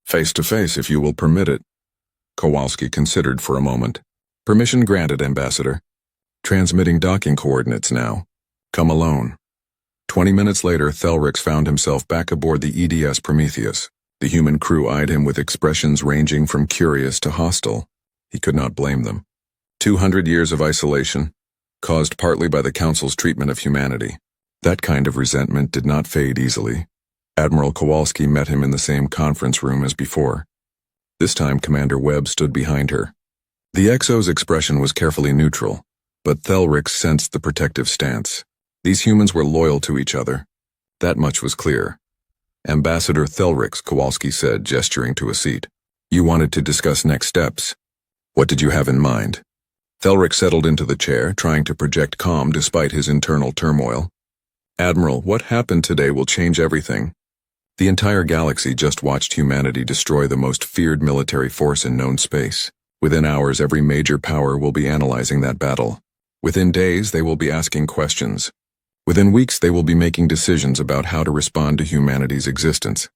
Face to face, if you will permit it. Kowalski considered for a moment. Permission granted, Ambassador. Transmitting docking coordinates now. Come alone. 20 minutes later, Thelrix found himself back aboard the EDS Prometheus. The human crew eyed him with expressions ranging from curious to hostile. He could not blame them. 200 years of isolation, caused partly by the Council's treatment of humanity. That kind of resentment did not fade easily. Admiral Kowalski met him in the same conference room as before. This time Commander Webb stood behind her. The XO's expression was carefully neutral, but Thelrix sensed the protective stance. These humans were loyal to each other. That much was clear. Ambassador Thelrix, Kowalski said, gesturing to a seat. You wanted to discuss next steps. What did you have in mind? Thelrix settled into the chair, trying to project calm despite his internal turmoil. Admiral, what happened today will change everything. The entire galaxy just watched humanity destroy the most feared military force in known space. Within hours, every major power will be analyzing that battle. Within days, they will be asking questions. Within weeks, they will be making decisions about how to respond to humanity's existence.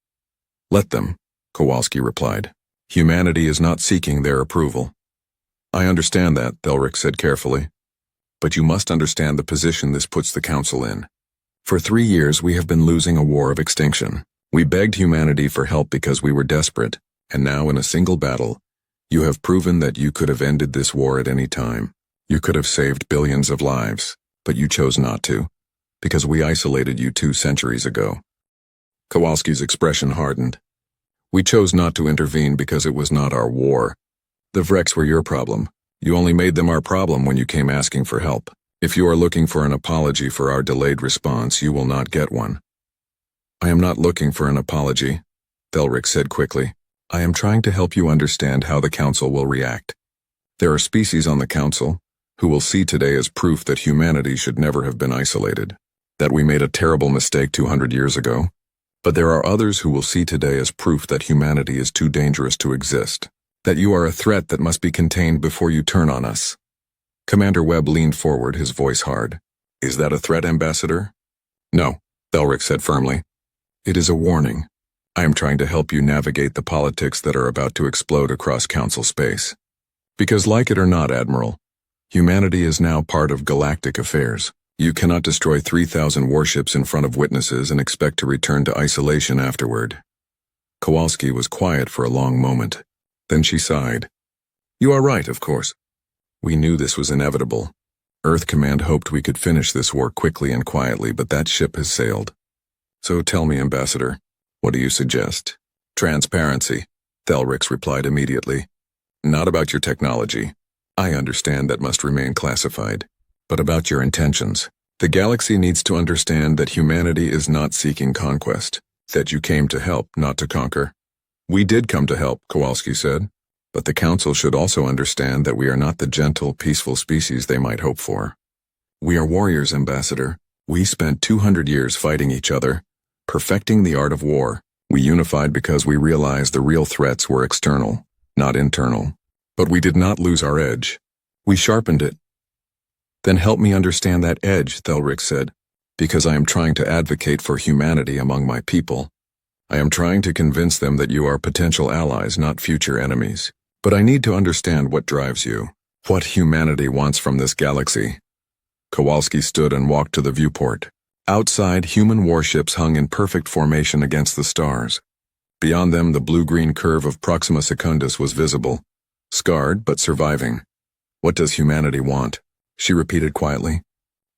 Let them, Kowalski replied. Humanity is not seeking their approval. I understand that, Thelrix said carefully. But you must understand the position this puts the Council in. For 3 years, we have been losing a war of extinction. We begged humanity for help because we were desperate, and now in a single battle, you have proven that you could have ended this war at any time. You could have saved billions of lives, but you chose not to, because we isolated you 2 centuries ago. Kowalski's expression hardened. We chose not to intervene because it was not our war. The Vreks were your problem. You only made them our problem when you came asking for help. If you are looking for an apology for our delayed response, you will not get one. I am not looking for an apology, Thelric said quickly. I am trying to help you understand how the Council will react. There are species on the Council who will see today as proof that humanity should never have been isolated, that we made a terrible mistake 200 years ago. But there are others who will see today as proof that humanity is too dangerous to exist, that you are a threat that must be contained before you turn on us. Commander Webb leaned forward, his voice hard. Is that a threat, Ambassador? No, Thelric said firmly. It is a warning. I am trying to help you navigate the politics that are about to explode across Council space. Because like it or not, Admiral, humanity is now part of galactic affairs. You cannot destroy 3,000 warships in front of witnesses and expect to return to isolation afterward. Kowalski was quiet for a long moment. Then she sighed. You are right, of course. We knew this was inevitable. Earth Command hoped we could finish this war quickly and quietly, but that ship has sailed. So tell me, Ambassador, what do you suggest? Transparency, Thelric replied immediately. Not about your technology. I understand that must remain classified. But about your intentions. The galaxy needs to understand that humanity is not seeking conquest, that you came to help, not to conquer. We did come to help, Kowalski said, but the Council should also understand that we are not the gentle, peaceful species they might hope for. We are warriors, Ambassador. We spent 200 years fighting each other, perfecting the art of war. We unified because we realized the real threats were external, not internal. But we did not lose our edge. We sharpened it. Then help me understand that edge, Thelric said, because I am trying to advocate for humanity among my people. I am trying to convince them that you are potential allies, not future enemies. But I need to understand what drives you, what humanity wants from this galaxy. Kowalski stood and walked to the viewport. Outside, human warships hung in perfect formation against the stars. Beyond them, the blue-green curve of Proxima Secundus was visible, scarred but surviving. What does humanity want? She repeated quietly.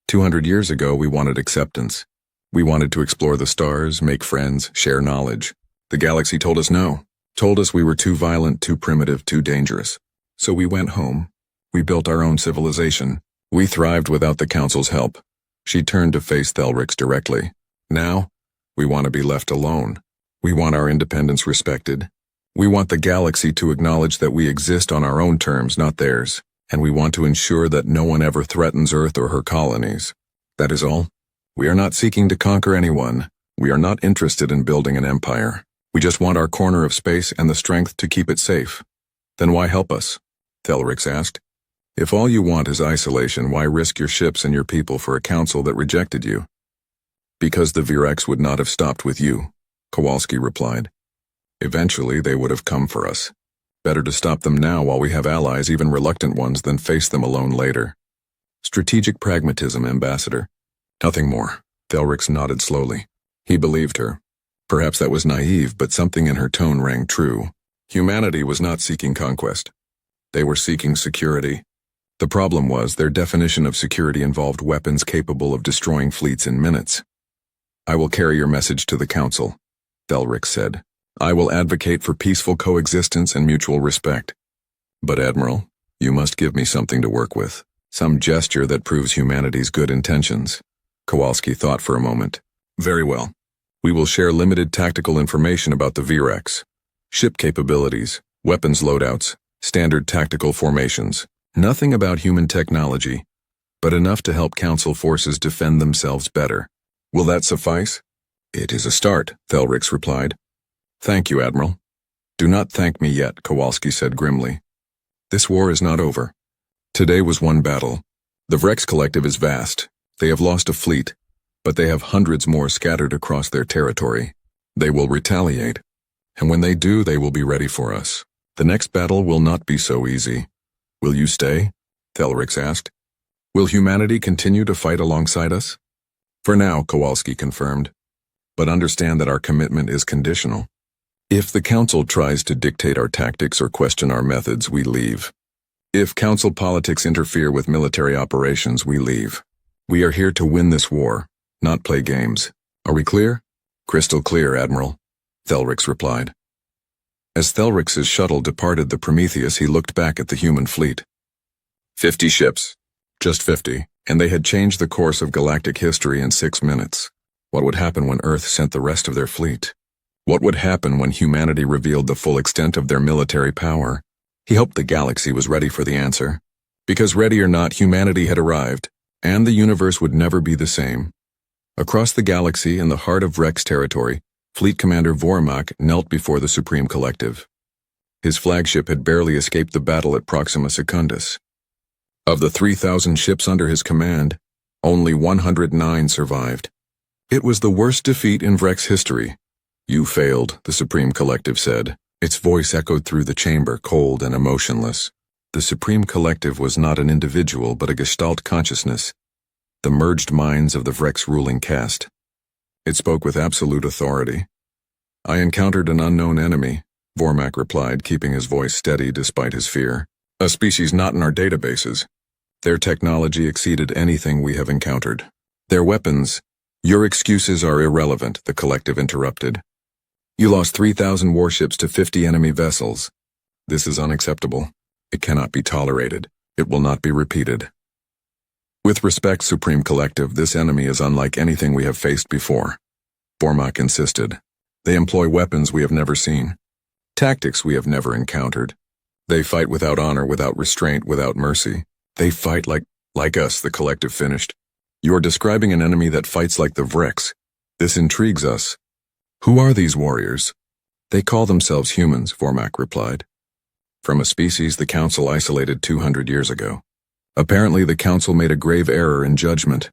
200 years ago, we wanted acceptance. We wanted to explore the stars, make friends, share knowledge. The galaxy told us no, told us we were too violent, too primitive, too dangerous. So we went home. We built our own civilization. We thrived without the Council's help. She turned to face Thelric directly. Now, we want to be left alone. We want our independence respected. We want the galaxy to acknowledge that we exist on our own terms, not theirs. And we want to ensure that no one ever threatens Earth or her colonies. That is all. We are not seeking to conquer anyone. We are not interested in building an empire. We just want our corner of space and the strength to keep it safe. Then why help us? Thelric asked. If all you want is isolation, why risk your ships and your people for a council that rejected you? Because the Virex would not have stopped with you, Kowalski replied. Eventually they would have come for us. Better to stop them now while we have allies, even reluctant ones, than face them alone later. Strategic pragmatism, Ambassador. Nothing more. Thelric nodded slowly. He believed her. Perhaps that was naive, but something in her tone rang true. Humanity was not seeking conquest. They were seeking security. The problem was their definition of security involved weapons capable of destroying fleets in minutes. I will carry your message to the Council, Thelric said. I will advocate for peaceful coexistence and mutual respect. But, Admiral, you must give me something to work with. Some gesture that proves humanity's good intentions. Kowalski thought for a moment. Very well. We will share limited tactical information about the Virex. Ship capabilities, weapons loadouts, standard tactical formations. Nothing about human technology, but enough to help Council forces defend themselves better. Will that suffice? It is a start, Thelric replied. Thank you, Admiral. Do not thank me yet, Kowalski said grimly. This war is not over. Today was one battle. The Vrex Collective is vast. They have lost a fleet, but they have hundreds more scattered across their territory. They will retaliate, and when they do, they will be ready for us. The next battle will not be so easy. Will you stay? Thelric asked. Will humanity continue to fight alongside us? For now, Kowalski confirmed. But understand that our commitment is conditional. If the Council tries to dictate our tactics or question our methods, we leave. If Council politics interfere with military operations, we leave. We are here to win this war, not play games. Are we clear? Crystal clear, Admiral, Thelric replied. As Thelric's shuttle departed the Prometheus, he looked back at the human fleet. 50 ships. Just 50, And they had changed the course of galactic history in 6 minutes. What would happen when Earth sent the rest of their fleet? What would happen when humanity revealed the full extent of their military power? He hoped the galaxy was ready for the answer. Because ready or not, humanity had arrived, and the universe would never be the same. Across the galaxy, in the heart of Rex territory, Fleet Commander Vormak knelt before the Supreme Collective. His flagship had barely escaped the battle at Proxima Secundus. Of the 3,000 ships under his command, only 109 survived. It was the worst defeat in Vrex history. "You failed," the Supreme Collective said. Its voice echoed through the chamber, cold and emotionless. The Supreme Collective was not an individual but a Gestalt consciousness, the merged minds of the Vrex ruling caste. It spoke with absolute authority. "I encountered an unknown enemy," Vormak replied, keeping his voice steady despite his fear. "A species not in our databases. Their technology exceeded anything we have encountered. Their weapons—" "Your excuses are irrelevant," the Collective interrupted. "You lost 3,000 warships to 50 enemy vessels. This is unacceptable. It cannot be tolerated. It will not be repeated. With respect, Supreme Collective, this enemy is unlike anything we have faced before," Vormak insisted. "They employ weapons we have never seen, tactics we have never encountered. They fight without honor, without restraint, without mercy. They fight like us," the Collective finished. "You're describing an enemy that fights like the Vrex. This intrigues us. Who are these warriors?" "They call themselves humans," Vormak replied. "From a species the Council isolated 200 years ago. Apparently the Council made a grave error in judgment."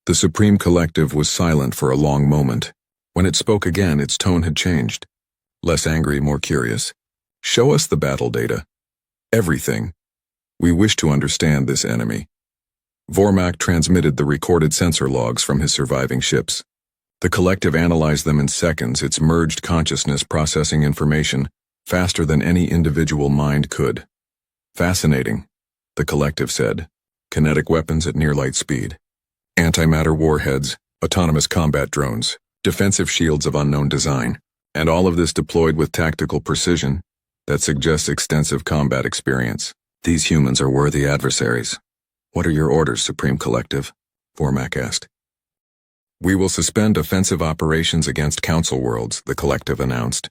The Supreme Collective was silent for a long moment. When it spoke again, its tone had changed. Less angry, more curious. "Show us the battle data. Everything. We wish to understand this enemy." Vormak transmitted the recorded sensor logs from his surviving ships. The Collective analyzed them in seconds, its merged consciousness processing information faster than any individual mind could. "Fascinating," the Collective said. "Kinetic weapons at near-light speed. Antimatter warheads, autonomous combat drones, defensive shields of unknown design, and all of this deployed with tactical precision that suggests extensive combat experience. These humans are worthy adversaries." "What are your orders, Supreme Collective?" Vormak asked. "We will suspend offensive operations against Council worlds," the Collective announced.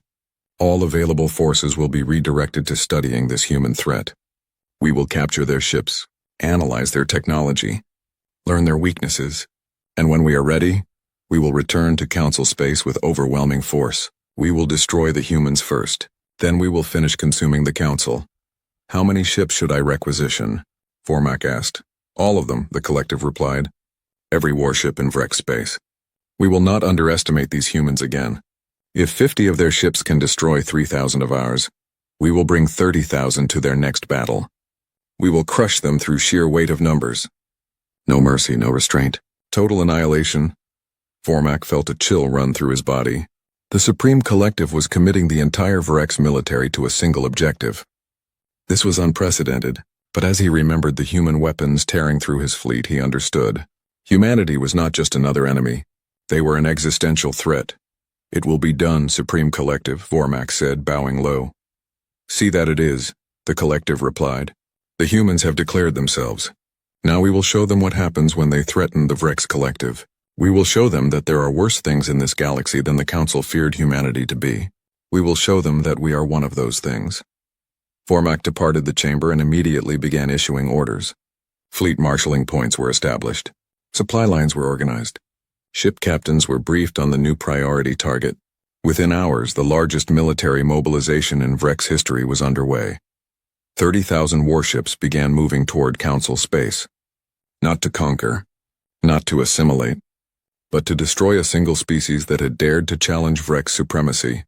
"All available forces will be redirected to studying this human threat. We will capture their ships, analyze their technology, learn their weaknesses, and when we are ready, we will return to Council space with overwhelming force. We will destroy the humans first, then we will finish consuming the Council." "How many ships should I requisition?" Vormak asked. "All of them," the Collective replied. "Every warship in Vrex space. We will not underestimate these humans again. If 50 of their ships can destroy 3,000 of ours, we will bring 30,000 to their next battle. We will crush them through sheer weight of numbers. No mercy, no restraint. Total annihilation." Vormak felt a chill run through his body. The Supreme Collective was committing the entire Vrex military to a single objective. This was unprecedented, but as he remembered the human weapons tearing through his fleet, he understood. Humanity was not just another enemy. They were an existential threat. "It will be done, Supreme Collective," Vormak said, bowing low. "See that it is," the Collective replied. "The humans have declared themselves. Now we will show them what happens when they threaten the Vrex Collective. We will show them that there are worse things in this galaxy than the Council feared humanity to be. We will show them that we are one of those things." Vormak departed the chamber and immediately began issuing orders. Fleet marshalling points were established. Supply lines were organized. Ship captains were briefed on the new priority target. Within hours, the largest military mobilization in Vrex history was underway. 30,000 warships began moving toward Council space. Not to conquer, not to assimilate, but to destroy a single species that had dared to challenge Vrex supremacy.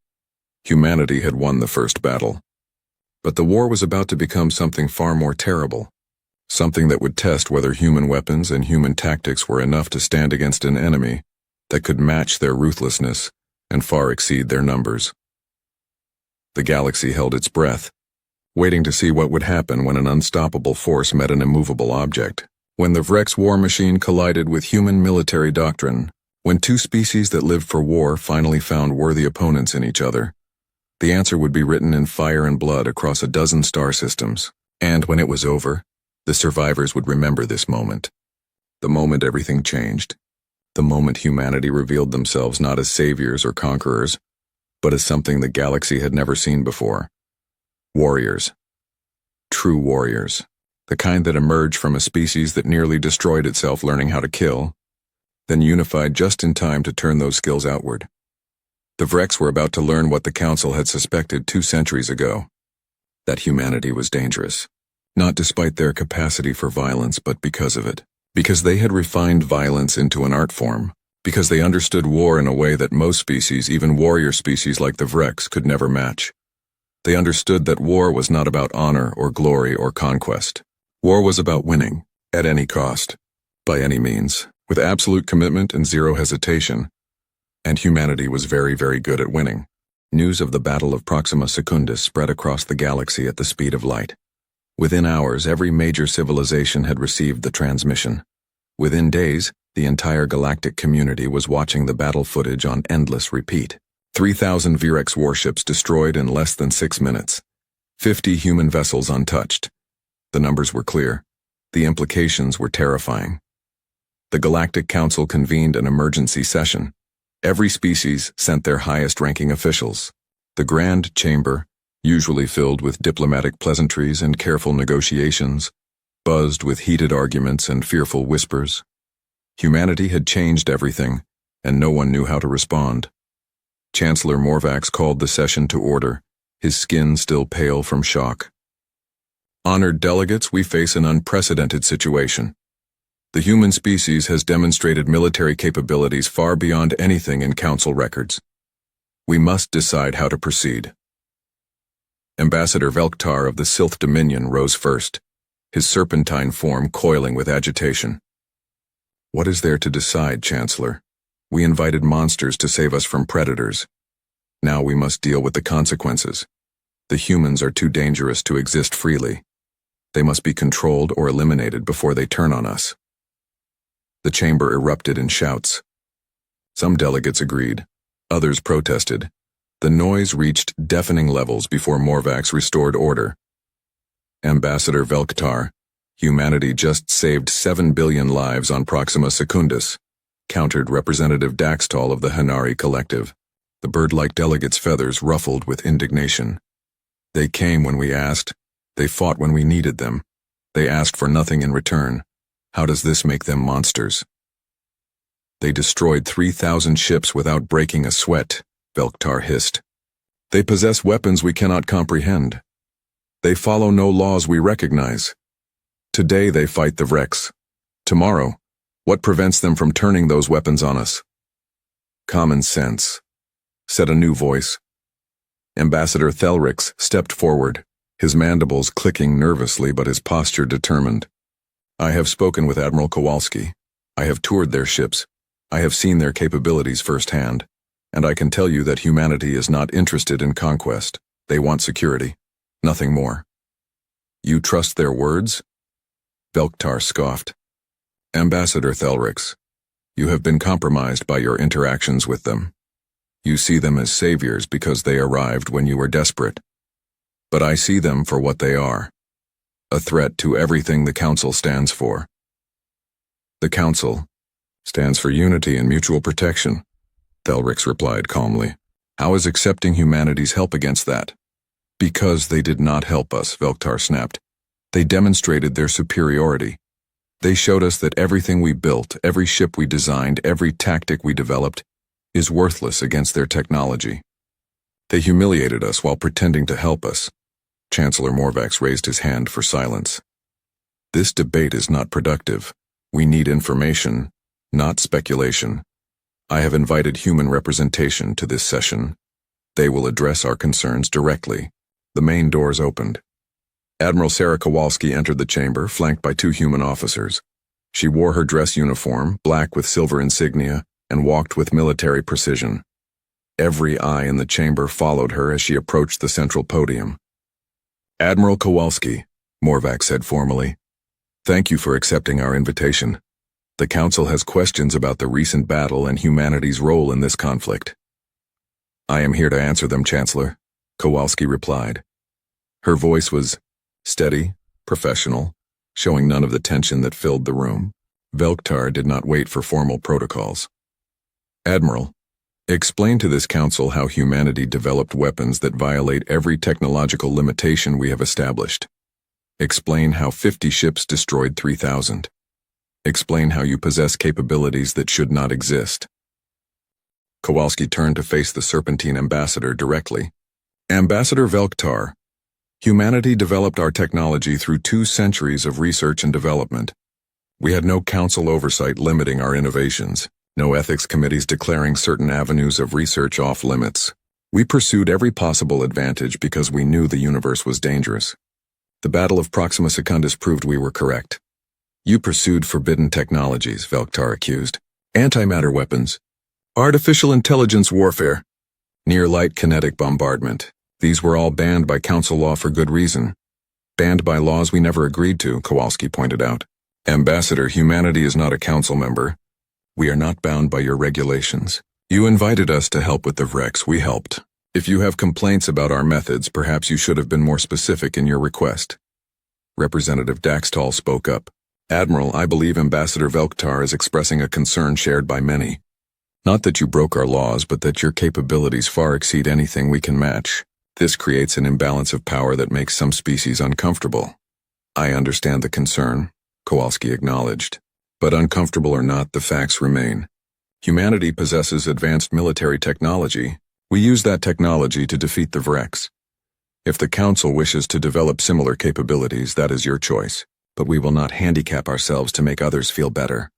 Humanity had won the first battle. But the war was about to become something far more terrible. Something that would test whether human weapons and human tactics were enough to stand against an enemy that could match their ruthlessness and far exceed their numbers. The galaxy held its breath, waiting to see what would happen when an unstoppable force met an immovable object. When the Vrex war machine collided with human military doctrine, when two species that lived for war finally found worthy opponents in each other, the answer would be written in fire and blood across a dozen star systems. And when it was over, the survivors would remember this moment. the moment everything changed. The moment humanity revealed themselves not as saviors or conquerors, but as something the galaxy had never seen before. Warriors. True warriors. The kind that emerged from a species that nearly destroyed itself learning how to kill, then unified just in time to turn those skills outward. The Vreks were about to learn what the Council had suspected 2 centuries ago, that humanity was dangerous. Not despite their capacity for violence, but because of it. Because they had refined violence into an art form. Because they understood war in a way that most species, even warrior species like the Vreks, could never match. They understood that war was not about honor or glory or conquest. War was about winning, at any cost, by any means, with absolute commitment and zero hesitation. And humanity was very, very good at winning. News of the Battle of Proxima Secundus spread across the galaxy at the speed of light. Within hours, every major civilization had received the transmission. Within days, the entire galactic community was watching the battle footage on endless repeat. 3,000 Virex warships destroyed in less than 6 minutes. 50 human vessels untouched. The numbers were clear. The implications were terrifying. The Galactic Council convened an emergency session. Every species sent their highest-ranking officials. The Grand Chamber, usually filled with diplomatic pleasantries and careful negotiations, buzzed with heated arguments and fearful whispers. Humanity had changed everything, and no one knew how to respond. Chancellor Morvax called the session to order, his skin still pale from shock. Honored delegates, we face an unprecedented situation. The human species has demonstrated military capabilities far beyond anything in Council records. We must decide how to proceed. Ambassador Velktar of the Sylth Dominion rose first, his serpentine form coiling with agitation. What is there to decide, Chancellor? We invited monsters to save us from predators. Now we must deal with the consequences. The humans are too dangerous to exist freely. They must be controlled or eliminated before they turn on us. The chamber erupted in shouts. Some delegates agreed. Others protested. The noise reached deafening levels before Morvax restored order. Ambassador Velktar, humanity just saved 7 billion lives on Proxima Secundus, countered Representative Daxtal of the Hanari Collective. The bird-like delegates' feathers ruffled with indignation. They came when we asked. They fought when we needed them. They asked for nothing in return. How does this make them monsters? They destroyed 3,000 ships without breaking a sweat, Velktar hissed. They possess weapons we cannot comprehend. They follow no laws we recognize. Today they fight the Vreks. Tomorrow, what prevents them from turning those weapons on us? Common sense, said a new voice. Ambassador Thelrix stepped forward, his mandibles clicking nervously but his posture determined. I have spoken with Admiral Kowalski. I have toured their ships. I have seen their capabilities firsthand. And I can tell you that humanity is not interested in conquest. They want security. Nothing more. You trust their words? Velktar scoffed. Ambassador Thelrix, you have been compromised by your interactions with them. You see them as saviors because they arrived when you were desperate. But I see them for what they are. A threat to everything the Council stands for. The Council stands for unity and mutual protection, Thelrix replied calmly. How is accepting humanity's help against that? Because they did not help us, Velktar snapped. They demonstrated their superiority. They showed us that everything we built, every ship we designed, every tactic we developed, is worthless against their technology. They humiliated us while pretending to help us. Chancellor Morvax raised his hand for silence. This debate is not productive. We need information, not speculation. I have invited human representation to this session. They will address our concerns directly. The main doors opened. Admiral Sarah Kowalski entered the chamber, flanked by 2 human officers. She wore her dress uniform, black with silver insignia, and walked with military precision. Every eye in the chamber followed her as she approached the central podium. Admiral Kowalski, Morvax said formally, thank you for accepting our invitation. The Council has questions about the recent battle and humanity's role in this conflict. I am here to answer them, Chancellor, Kowalski replied. Her voice was steady, professional, showing none of the tension that filled the room. Velktar did not wait for formal protocols. Admiral, explain to this council how humanity developed weapons that violate every technological limitation we have established. Explain how 50 ships destroyed 3,000. Explain how you possess capabilities that should not exist. Kowalski turned to face the Serpentine ambassador directly. Ambassador Velktar, humanity developed our technology through 2 centuries of research and development. We had no council oversight limiting our innovations, no ethics committees declaring certain avenues of research off limits. We pursued every possible advantage because we knew the universe was dangerous. The Battle of Proxima Secundus proved we were correct. You pursued forbidden technologies, Velktar accused. Antimatter weapons, artificial intelligence warfare, near-light kinetic bombardment. These were all banned by council law for good reason. Banned by laws we never agreed to, Kowalski pointed out. Ambassador, humanity is not a council member. We are not bound by your regulations. You invited us to help with the Vrex, we helped. If you have complaints about our methods, perhaps you should have been more specific in your request. Representative Daxtal spoke up. Admiral, I believe Ambassador Velktar is expressing a concern shared by many. Not that you broke our laws, but that your capabilities far exceed anything we can match. This creates an imbalance of power that makes some species uncomfortable. I understand the concern, Kowalski acknowledged. But uncomfortable or not, the facts remain. Humanity possesses advanced military technology. We use that technology to defeat the Vrex. If the Council wishes to develop similar capabilities, that is your choice. But we will not handicap ourselves to make others feel better.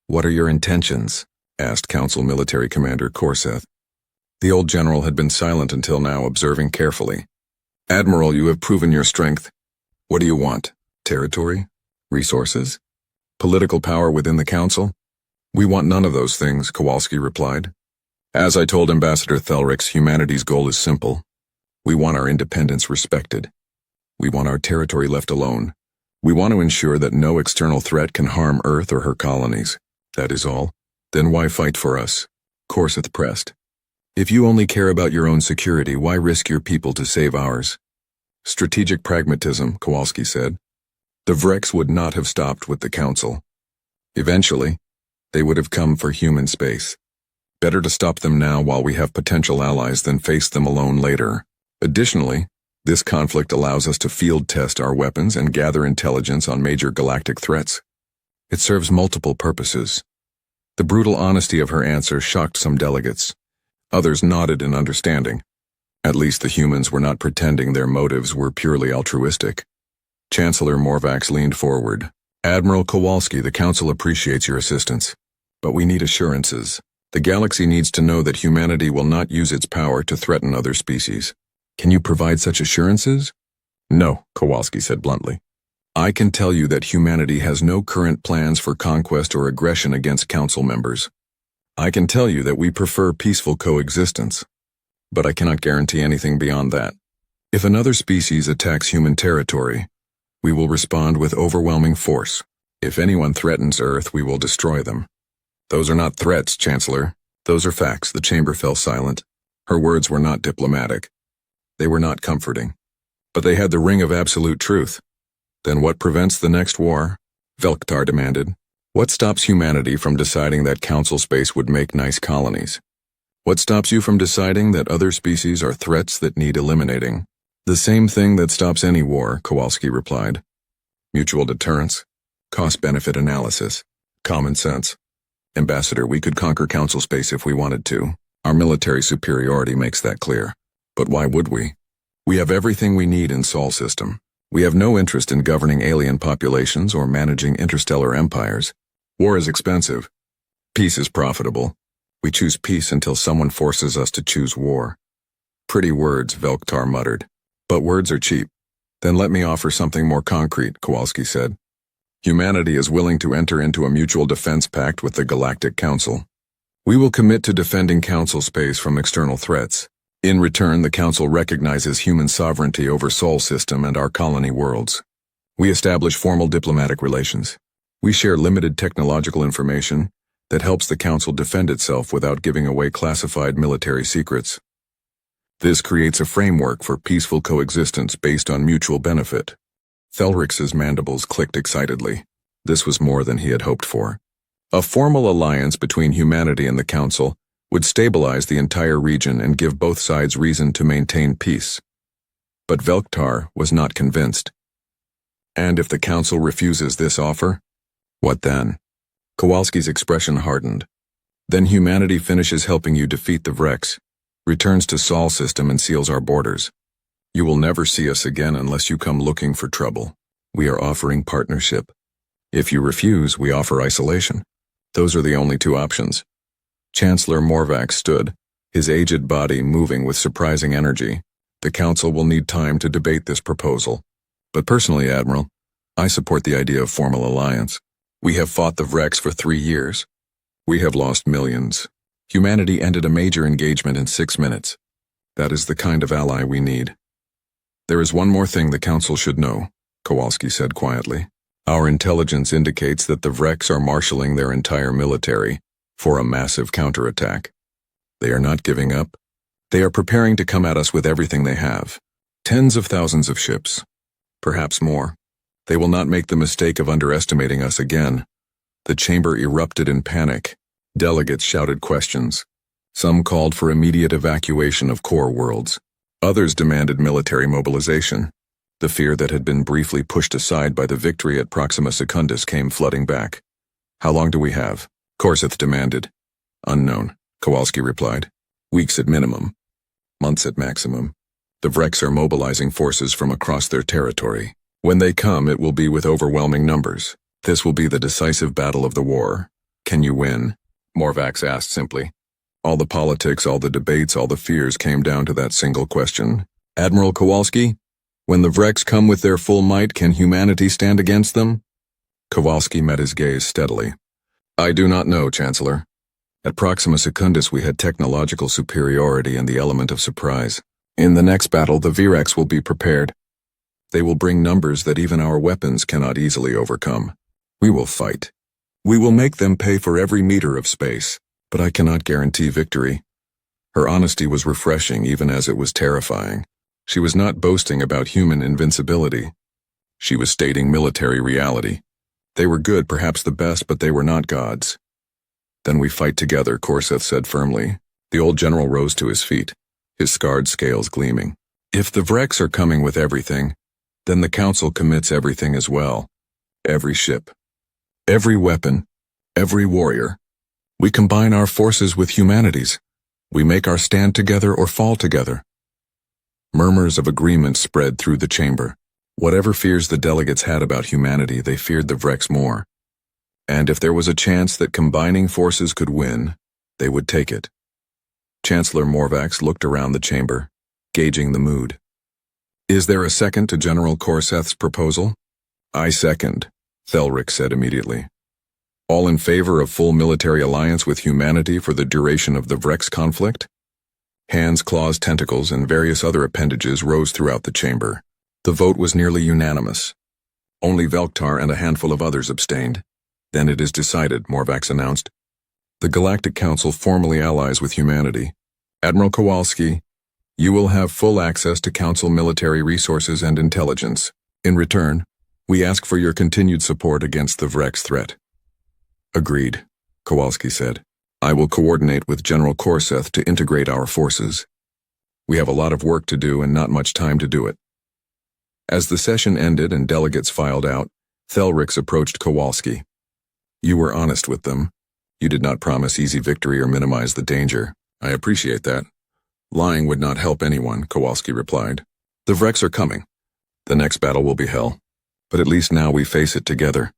What are your intentions? Asked Council Military Commander Korseth. The old general had been silent until now, observing carefully. Admiral, you have proven your strength. What do you want? Territory? Resources? Political power within the Council? We want none of those things, Kowalski replied. As I told Ambassador Thelrix, humanity's goal is simple. We want our independence respected. We want our territory left alone. We want to ensure that no external threat can harm Earth or her colonies. That is all. Then why fight for us? Korseth pressed. If you only care about your own security, why risk your people to save ours? Strategic pragmatism, Kowalski said. The Vrex would not have stopped with the Council. Eventually, they would have come for human space. Better to stop them now while we have potential allies than face them alone later. Additionally, this conflict allows us to field test our weapons and gather intelligence on major galactic threats. It serves multiple purposes. The brutal honesty of her answer shocked some delegates. Others nodded in understanding. At least the humans were not pretending their motives were purely altruistic. Chancellor Morvax leaned forward. Admiral Kowalski, the Council appreciates your assistance. But we need assurances. The galaxy needs to know that humanity will not use its power to threaten other species. Can you provide such assurances? No, Kowalski said bluntly. I can tell you that humanity has no current plans for conquest or aggression against Council members. I can tell you that we prefer peaceful coexistence. But I cannot guarantee anything beyond that. If another species attacks human territory, we will respond with overwhelming force. If anyone threatens Earth, we will destroy them. Those are not threats, Chancellor. Those are facts. The chamber fell silent. Her words were not diplomatic. They were not comforting. But they had the ring of absolute truth. Then what prevents the next war? Velktar demanded. What stops humanity from deciding that Council space would make nice colonies? What stops you from deciding that other species are threats that need eliminating? The same thing that stops any war, Kowalski replied. Mutual deterrence, cost-benefit analysis, common sense. Ambassador, we could conquer Council space if we wanted to. Our military superiority makes that clear. But why would we? We have everything we need in Sol system. We have no interest in governing alien populations or managing interstellar empires. War is expensive. Peace is profitable. We choose peace until someone forces us to choose war. Pretty words, Velktar muttered. But words are cheap. Then let me offer something more concrete, Kowalski said. Humanity is willing to enter into a mutual defense pact with the Galactic Council. We will commit to defending Council space from external threats. In return, the Council recognizes human sovereignty over Sol system and our colony worlds. We establish formal diplomatic relations. We share limited technological information that helps the Council defend itself without giving away classified military secrets. This creates a framework for peaceful coexistence based on mutual benefit. Thelrix's mandibles clicked excitedly. This was more than he had hoped for. A formal alliance between humanity and the Council would stabilize the entire region and give both sides reason to maintain peace. But Velktar was not convinced. And if the Council refuses this offer? What then? Kowalski's expression hardened. Then humanity finishes helping you defeat the Vrex, returns to Sol system and seals our borders. You will never see us again unless you come looking for trouble. We are offering partnership. If you refuse, we offer isolation. Those are the only two options. Chancellor Morvac stood, his aged body moving with surprising energy. The Council will need time to debate this proposal. But personally, Admiral, I support the idea of formal alliance. We have fought the Vrex for 3 years. We have lost millions. Humanity ended a major engagement in 6 minutes. That is the kind of ally we need. There is one more thing the Council should know, Kowalski said quietly. Our intelligence indicates that the Vrex are marshalling their entire military for a massive counterattack. They are not giving up. They are preparing to come at us with everything they have. Tens of thousands of ships. Perhaps more. They will not make the mistake of underestimating us again. The chamber erupted in panic. Delegates shouted questions. Some called for immediate evacuation of core worlds. Others demanded military mobilization. The fear that had been briefly pushed aside by the victory at Proxima Secundus came flooding back. How long do we have? Korseth demanded. Unknown, Kowalski replied. Weeks at minimum. Months at maximum. The Vrex are mobilizing forces from across their territory. When they come, it will be with overwhelming numbers. This will be the decisive battle of the war. Can you win? Morvac asked simply. All the politics, all the debates, all the fears came down to that single question. Admiral Kowalski, when the Vrex come with their full might, can humanity stand against them? Kowalski met his gaze steadily. I do not know, Chancellor. At Proxima Secundus we had technological superiority and the element of surprise. In the next battle, the Vrex will be prepared. They will bring numbers that even our weapons cannot easily overcome. We will fight. We will make them pay for every meter of space, but I cannot guarantee victory. Her honesty was refreshing even as it was terrifying. She was not boasting about human invincibility. She was stating military reality. They were good, perhaps the best, but they were not gods. Then we fight together, Korseth said firmly. The old general rose to his feet, his scarred scales gleaming. If the Vrex are coming with everything, then the Council commits everything as well. Every ship, every weapon, every warrior. We combine our forces with humanity's. We make our stand together or fall together. Murmurs of agreement spread through the chamber. Whatever fears the delegates had about humanity, they feared the Vrex more. And if there was a chance that combining forces could win, they would take it. Chancellor Morvac looked around the chamber, gauging the mood. Is there a second to General Korseth's proposal? I second, Thelric said immediately. All in favor of full military alliance with humanity for the duration of the Vrex conflict? Hands, claws, tentacles, and various other appendages rose throughout the chamber. The vote was nearly unanimous. Only Velktar and a handful of others abstained. Then it is decided, Morvac announced. The Galactic Council formally allies with humanity. Admiral Kowalski, you will have full access to Council military resources and intelligence. In return, we ask for your continued support against the Vrex threat. Agreed, Kowalski said. I will coordinate with General Korseth to integrate our forces. We have a lot of work to do and not much time to do it. As the session ended and delegates filed out, Thelric approached Kowalski. You were honest with them. You did not promise easy victory or minimize the danger. I appreciate that. Lying would not help anyone, Kowalski replied. The Vrex are coming. The next battle will be hell. But at least now we face it together.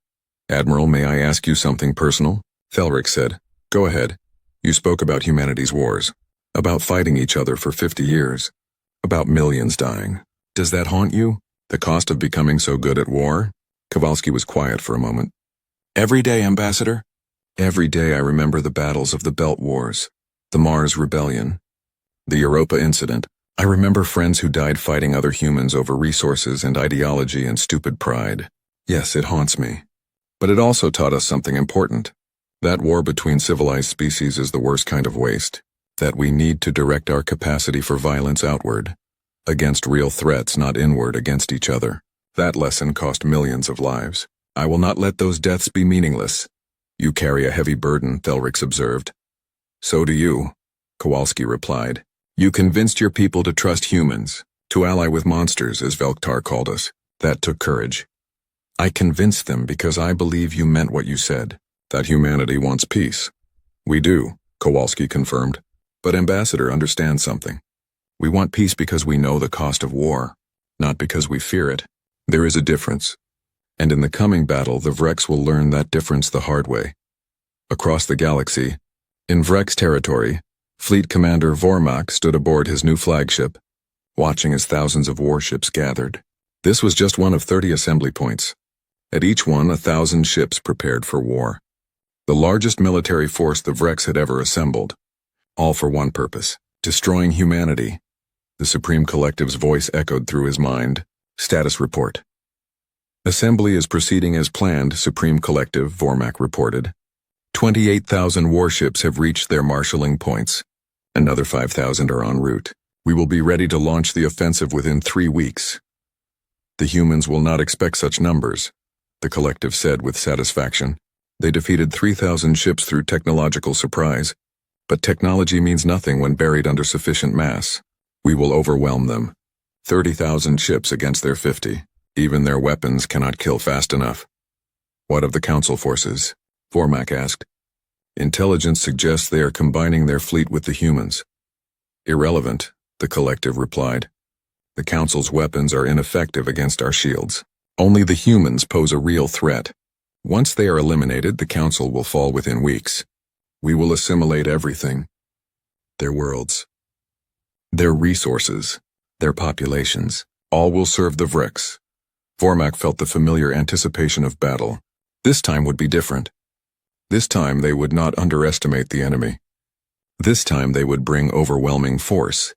Admiral, may I ask you something personal? Thelric said. Go ahead. You spoke about humanity's wars. About fighting each other for 50 years. About millions dying. Does that haunt you? The cost of becoming so good at war? Kowalski was quiet for a moment. Every day, Ambassador. Every day I remember the battles of the Belt Wars, the Mars Rebellion, the Europa incident. I remember friends who died fighting other humans over resources and ideology and stupid pride. Yes, it haunts me. But it also taught us something important. That war between civilized species is the worst kind of waste. That we need to direct our capacity for violence outward, against real threats, not inward against each other. That lesson cost millions of lives. I will not let those deaths be meaningless. You carry a heavy burden, Thelrix observed. So do you, Kowalski replied. You convinced your people to trust humans, to ally with monsters, as Velktar called us. That took courage. I convinced them because I believe you meant what you said, that humanity wants peace. We do, Kowalski confirmed. But Ambassador, understand something. We want peace because we know the cost of war, not because we fear it. There is a difference. And in the coming battle, the Vrex will learn that difference the hard way. Across the galaxy, in Vrex territory, Fleet Commander Vormak stood aboard his new flagship, watching as thousands of warships gathered. This was just one of 30 assembly points. At each one, 1,000 ships prepared for war. The largest military force the Vrex had ever assembled. All for one purpose, destroying humanity. The Supreme Collective's voice echoed through his mind. Status report. Assembly is proceeding as planned, Supreme Collective, Vormak reported. 28,000 warships have reached their marshalling points. Another 5,000 are en route. We will be ready to launch the offensive within 3 weeks. The humans will not expect such numbers, the Collective said with satisfaction. They defeated 3,000 ships through technological surprise. But technology means nothing when buried under sufficient mass. We will overwhelm them. 30,000 ships against their 50. Even their weapons cannot kill fast enough. What of the Council forces? Vormak asked. Intelligence suggests they are combining their fleet with the humans. Irrelevant, the Collective replied. The Council's weapons are ineffective against our shields. Only the humans pose a real threat. Once they are eliminated, the Council will fall within weeks. We will assimilate everything. Their worlds. Their resources. Their populations. All will serve the Vrex. Vormak felt the familiar anticipation of battle. This time would be different. This time they would not underestimate the enemy. This time they would bring overwhelming force.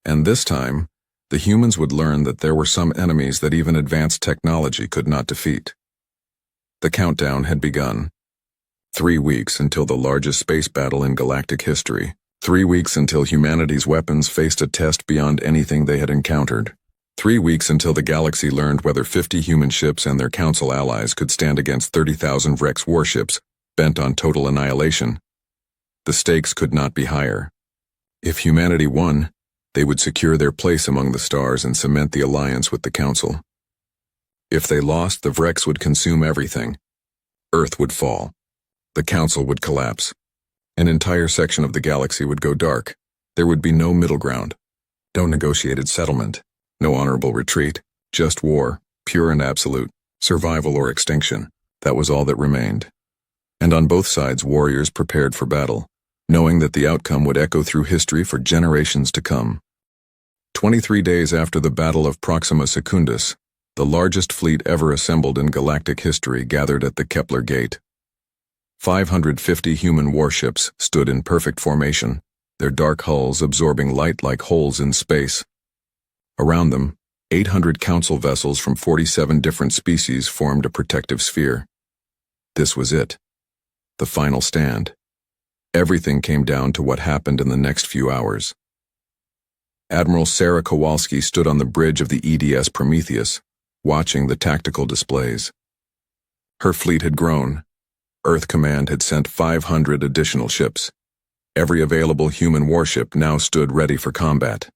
And this time, the humans would learn that there were some enemies that even advanced technology could not defeat. The countdown had begun. 3 weeks until the largest space battle in galactic history. 3 weeks until humanity's weapons faced a test beyond anything they had encountered. 3 weeks until the galaxy learned whether 50 human ships and their Council allies could stand against 30,000 Vrex warships bent on total annihilation. The stakes could not be higher. If humanity won, they would secure their place among the stars and cement the alliance with the Council. If they lost, the Vrex would consume everything. Earth would fall. The Council would collapse. An entire section of the galaxy would go dark. There would be no middle ground. No negotiated settlement. No honorable retreat. Just war, pure and absolute. Survival or extinction. That was all that remained. And on both sides, warriors prepared for battle, knowing that the outcome would echo through history for generations to come. 23 days after the Battle of Proxima Secundus, the largest fleet ever assembled in galactic history gathered at the Kepler Gate. 550 human warships stood in perfect formation, their dark hulls absorbing light like holes in space. Around them, 800 Council vessels from 47 different species formed a protective sphere. This was it. The final stand. Everything came down to what happened in the next few hours. Admiral Sarah Kowalski stood on the bridge of the EDS Prometheus, watching the tactical displays. Her fleet had grown. Earth Command had sent 500 additional ships. Every available human warship now stood ready for combat.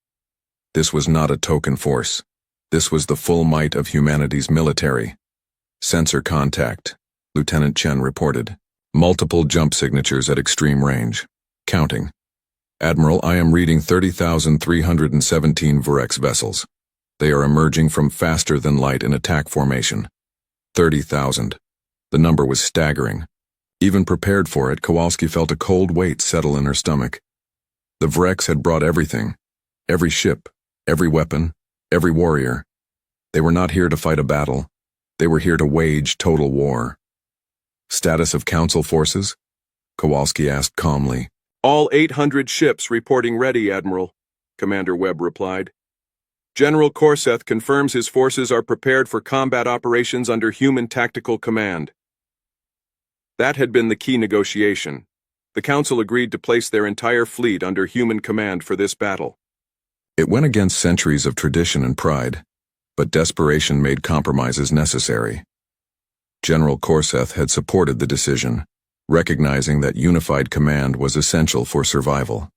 This was not a token force. This was the full might of humanity's military. Sensor contact, Lieutenant Chen reported. Multiple jump signatures at extreme range. Counting. Admiral, I am reading 30,317 Vrex vessels. They are emerging from faster than light in attack formation. 30,000. The number was staggering. Even prepared for it, Kowalski felt a cold weight settle in her stomach. The Vrex had brought everything. Every ship, every weapon, every warrior. They were not here to fight a battle. They were here to wage total war. Status of Council forces? Kowalski asked calmly. All 800 ships reporting ready, Admiral, Commander Webb replied. General Corseth confirms his forces are prepared for combat operations under human tactical command. That had been the key negotiation. The Council agreed to place their entire fleet under human command for this battle. It went against centuries of tradition and pride, but desperation made compromises necessary. General Korseth had supported the decision, recognizing that unified command was essential for survival.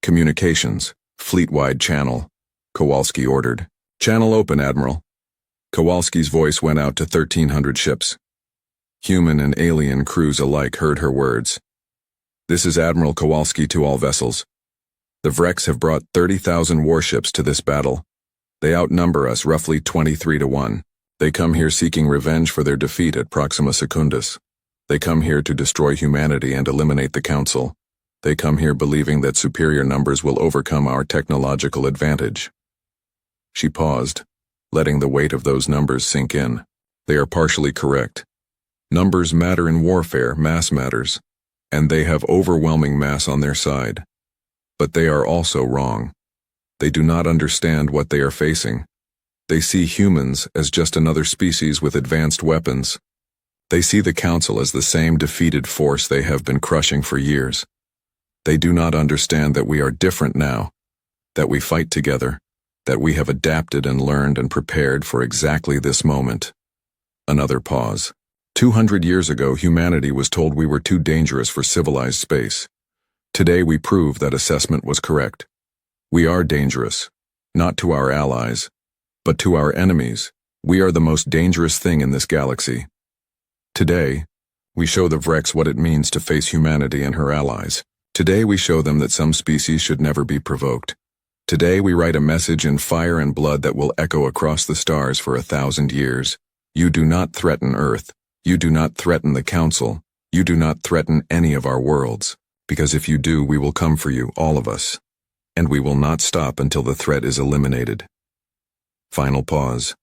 Communications, fleet-wide channel, Kowalski ordered. Channel open, Admiral. Kowalski's voice went out to 1,300 ships. Human and alien crews alike heard her words. This is Admiral Kowalski to all vessels. The Vreks have brought 30,000 warships to this battle. They outnumber us roughly 23 to 1. They come here seeking revenge for their defeat at Proxima Secundus. They come here to destroy humanity and eliminate the Council. They come here believing that superior numbers will overcome our technological advantage. She paused, letting the weight of those numbers sink in. They are partially correct. Numbers matter in warfare, mass matters, and they have overwhelming mass on their side. But they are also wrong. They do not understand what they are facing. They see humans as just another species with advanced weapons. They see the Council as the same defeated force they have been crushing for years. They do not understand that we are different now, that we fight together, that we have adapted and learned and prepared for exactly this moment. Another pause. 200 years ago, humanity was told we were too dangerous for civilized space. Today we prove that assessment was correct. We are dangerous, not to our allies, but to our enemies. We are the most dangerous thing in this galaxy. Today, we show the Vreks what it means to face humanity and her allies. Today we show them that some species should never be provoked. Today we write a message in fire and blood that will echo across the stars for 1,000 years. You do not threaten Earth. You do not threaten the Council. You do not threaten any of our worlds. Because if you do, we will come for you, all of us. And we will not stop until the threat is eliminated. Final pause.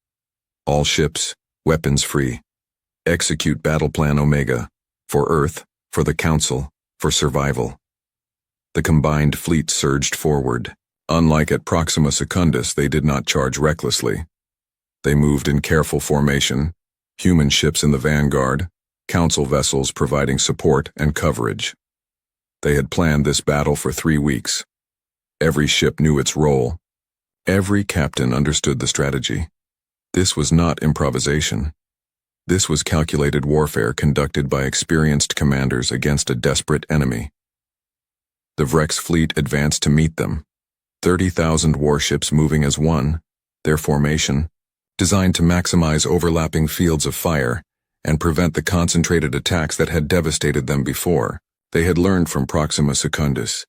All ships, weapons free. Execute Battle Plan Omega. For Earth, for the Council, for survival. The combined fleet surged forward. Unlike at Proxima Secundus, they did not charge recklessly. They moved in careful formation, human ships in the vanguard, Council vessels providing support and coverage. They had planned this battle for 3 weeks. Every ship knew its role. Every captain understood the strategy. This was not improvisation. This was calculated warfare conducted by experienced commanders against a desperate enemy. The Vreks fleet advanced to meet them. 30,000 warships moving as one, their formation, designed to maximize overlapping fields of fire and prevent the concentrated attacks that had devastated them before. They had learned from Proxima Secundus.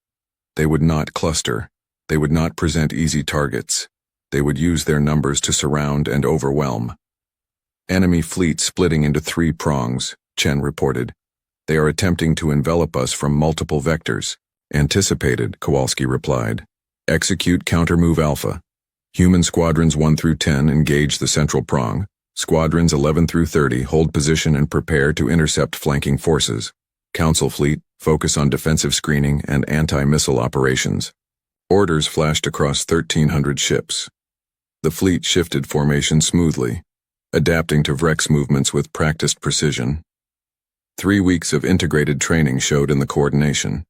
They would not cluster. They would not present easy targets. They would use their numbers to surround and overwhelm. Enemy fleet splitting into 3 prongs, Chen reported. They are attempting to envelop us from multiple vectors. Anticipated, Kowalski replied. Execute counter-move Alpha. Human squadrons 1 through 10 engage the central prong. Squadrons 11 through 30 hold position and prepare to intercept flanking forces. Council fleet, focus on defensive screening and anti-missile operations. Orders flashed across 1,300 ships. The fleet shifted formation smoothly, adapting to Vreks movements with practiced precision. 3 weeks of integrated training showed in the coordination.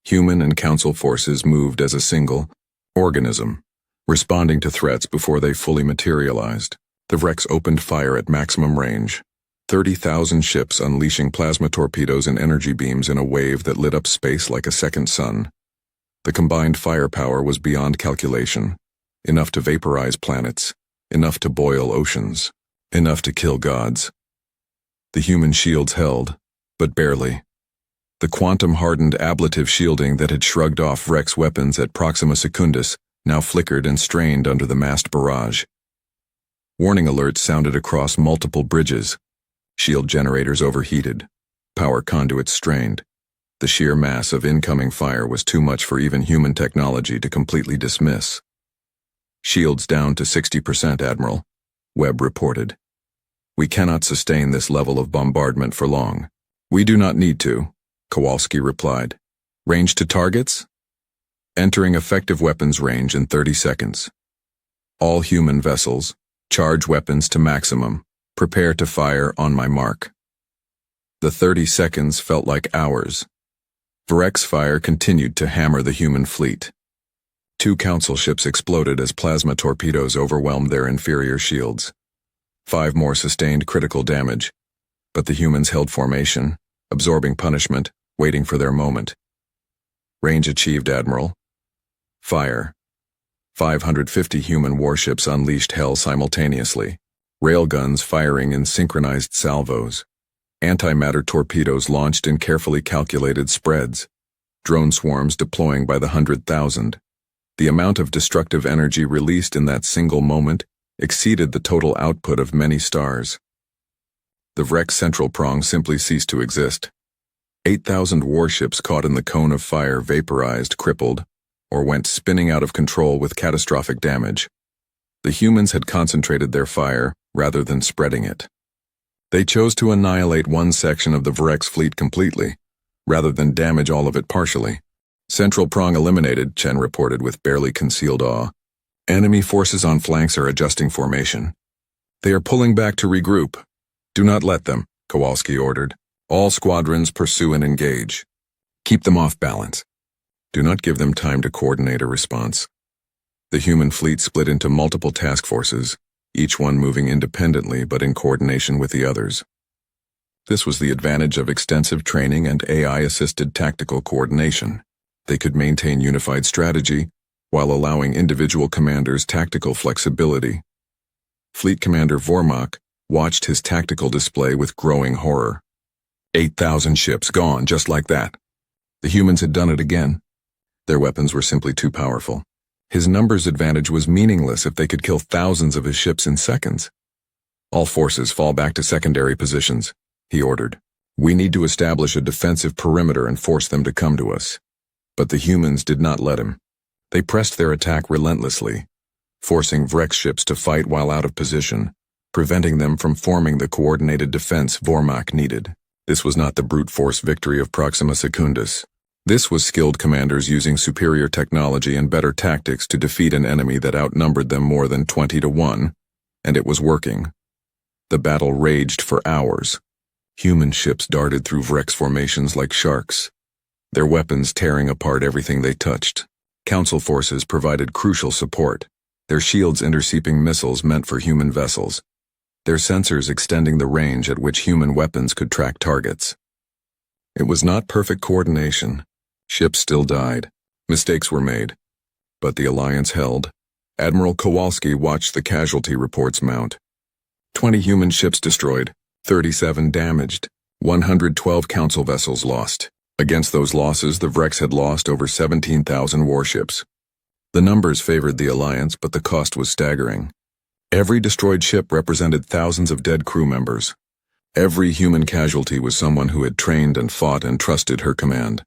Human and Council forces moved as a single organism, responding to threats before they fully materialized. The Vreks opened fire at maximum range. 30,000 ships unleashing plasma torpedoes and energy beams in a wave that lit up space like a second sun. The combined firepower was beyond calculation. Enough to vaporize planets, enough to boil oceans, enough to kill gods. The human shields held, but barely. The quantum-hardened ablative shielding that had shrugged off Vreks weapons at Proxima Secundus now flickered and strained under the massed barrage. Warning alerts sounded across multiple bridges. Shield generators overheated. Power conduits strained. The sheer mass of incoming fire was too much for even human technology to completely dismiss. Shields down to 60%, Admiral, Webb reported. We cannot sustain this level of bombardment for long. We do not need to, Kowalski replied. Range to targets? Entering effective weapons range in 30 seconds. All human vessels, charge weapons to maximum. Prepare to fire on my mark. The 30 seconds felt like hours. Vreks fire continued to hammer the human fleet. 2 Council ships exploded as plasma torpedoes overwhelmed their inferior shields. 5 more sustained critical damage. But the humans held formation, absorbing punishment, waiting for their moment. Range achieved, Admiral. Fire. 550 human warships unleashed hell simultaneously. Railguns firing in synchronized salvos. Antimatter torpedoes launched in carefully calculated spreads. Drone swarms deploying by the 100,000. The amount of destructive energy released in that single moment exceeded the total output of many stars. The wreck's central prong simply ceased to exist. 8,000 warships caught in the cone of fire vaporized, crippled, or went spinning out of control with catastrophic damage. The humans had concentrated their fire rather than spreading it. They chose to annihilate one section of the Vrek's fleet completely, rather than damage all of it partially. Central prong eliminated, Chen reported with barely concealed awe. Enemy forces on flanks are adjusting formation. They are pulling back to regroup. Do not let them, Kowalski ordered. All squadrons pursue and engage. Keep them off balance. Do not give them time to coordinate a response. The human fleet split into multiple task forces, each one moving independently but in coordination with the others. This was the advantage of extensive training and AI-assisted tactical coordination. They could maintain unified strategy while allowing individual commanders tactical flexibility. Fleet Commander Vormak watched his tactical display with growing horror. 8,000 ships gone just like that. The humans had done it again. Their weapons were simply too powerful. His numbers advantage was meaningless if they could kill thousands of his ships in seconds. All forces fall back to secondary positions, he ordered. We need to establish a defensive perimeter and force them to come to us. But the humans did not let him. They pressed their attack relentlessly, forcing Vrek's ships to fight while out of position, preventing them from forming the coordinated defense Vormak needed. This was not the brute force victory of Proxima Secundus. This was skilled commanders using superior technology and better tactics to defeat an enemy that outnumbered them more than 20-1, and it was working. The battle raged for hours. Human ships darted through Vrek's formations like sharks, their weapons tearing apart everything they touched. Council forces provided crucial support, their shields intercepting missiles meant for human vessels, their sensors extending the range at which human weapons could track targets. It was not perfect coordination. Ships still died. Mistakes were made. But the alliance held. Admiral Kowalski watched the casualty reports mount. 20 human ships destroyed, 37 damaged, 112 council vessels lost. Against those losses, the Vreks had lost over 17,000 warships. The numbers favored the alliance, but the cost was staggering. Every destroyed ship represented thousands of dead crew members. Every human casualty was someone who had trained and fought and trusted her command.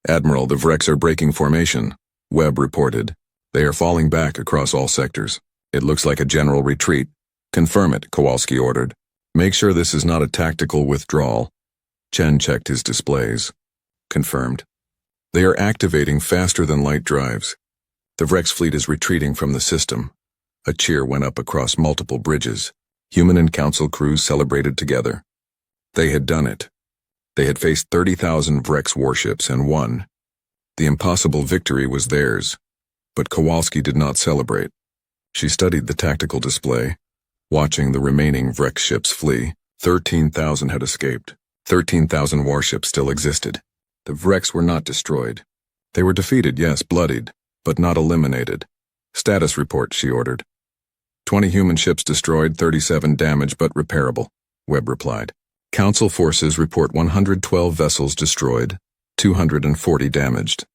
Admiral, the Vreks are breaking formation, Webb reported. They are falling back across all sectors. It looks like a general retreat. Confirm it, Kowalski ordered. Make sure this is not a tactical withdrawal. Chen checked his displays. Confirmed. They are activating faster than light drives. The Vreks fleet is retreating from the system. A cheer went up across multiple bridges. Human and council crews celebrated together. They had done it. They had faced 30,000 Vreks warships and won. The impossible victory was theirs. But Kowalski did not celebrate. She studied the tactical display, watching the remaining Vreks ships flee. 13,000 had escaped. 13,000 warships still existed. The Vreks were not destroyed. They were defeated, yes, bloodied, but not eliminated. Status report, she ordered. 20 human ships destroyed, 37 damaged but repairable, Webb replied. Council forces report 112 vessels destroyed, 240 damaged.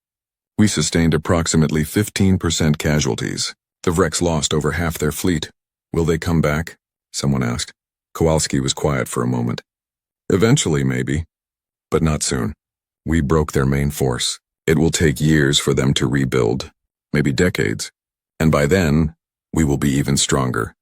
We sustained approximately 15% casualties. The Vreks lost over half their fleet. Will they come back? Someone asked. Kowalski was quiet for a moment. Eventually, maybe. But not soon. We broke their main force. It will take years for them to rebuild. Maybe decades. And by then, we will be even stronger.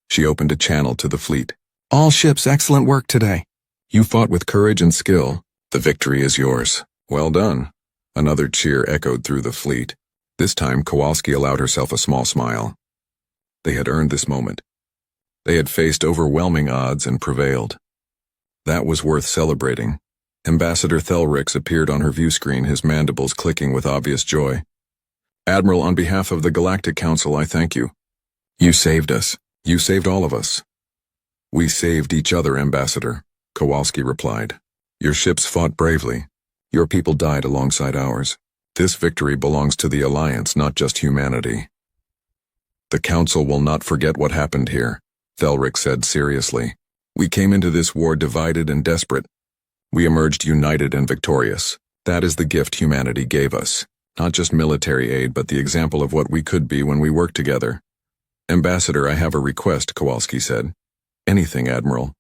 She opened a channel to the fleet. All ships, excellent work today. You fought with courage and skill. The victory is yours. Well done. Another cheer echoed through the fleet. This time, Kowalski allowed herself a small smile. They had earned this moment. They had faced overwhelming odds and prevailed. That was worth celebrating. Ambassador Thelrix appeared on her view screen, his mandibles clicking with obvious joy. Admiral, on behalf of the Galactic Council, I thank you. You saved us. You saved all of us. We saved each other, Ambassador, Kowalski replied. Your ships fought bravely. Your people died alongside ours. This victory belongs to the Alliance, not just humanity. The Council will not forget what happened here, Thelric said seriously. We came into this war divided and desperate. We emerged united and victorious. That is the gift humanity gave us. Not just military aid, but the example of what we could be when we worked together. Ambassador, I have a request, Kowalski said. Anything, Admiral.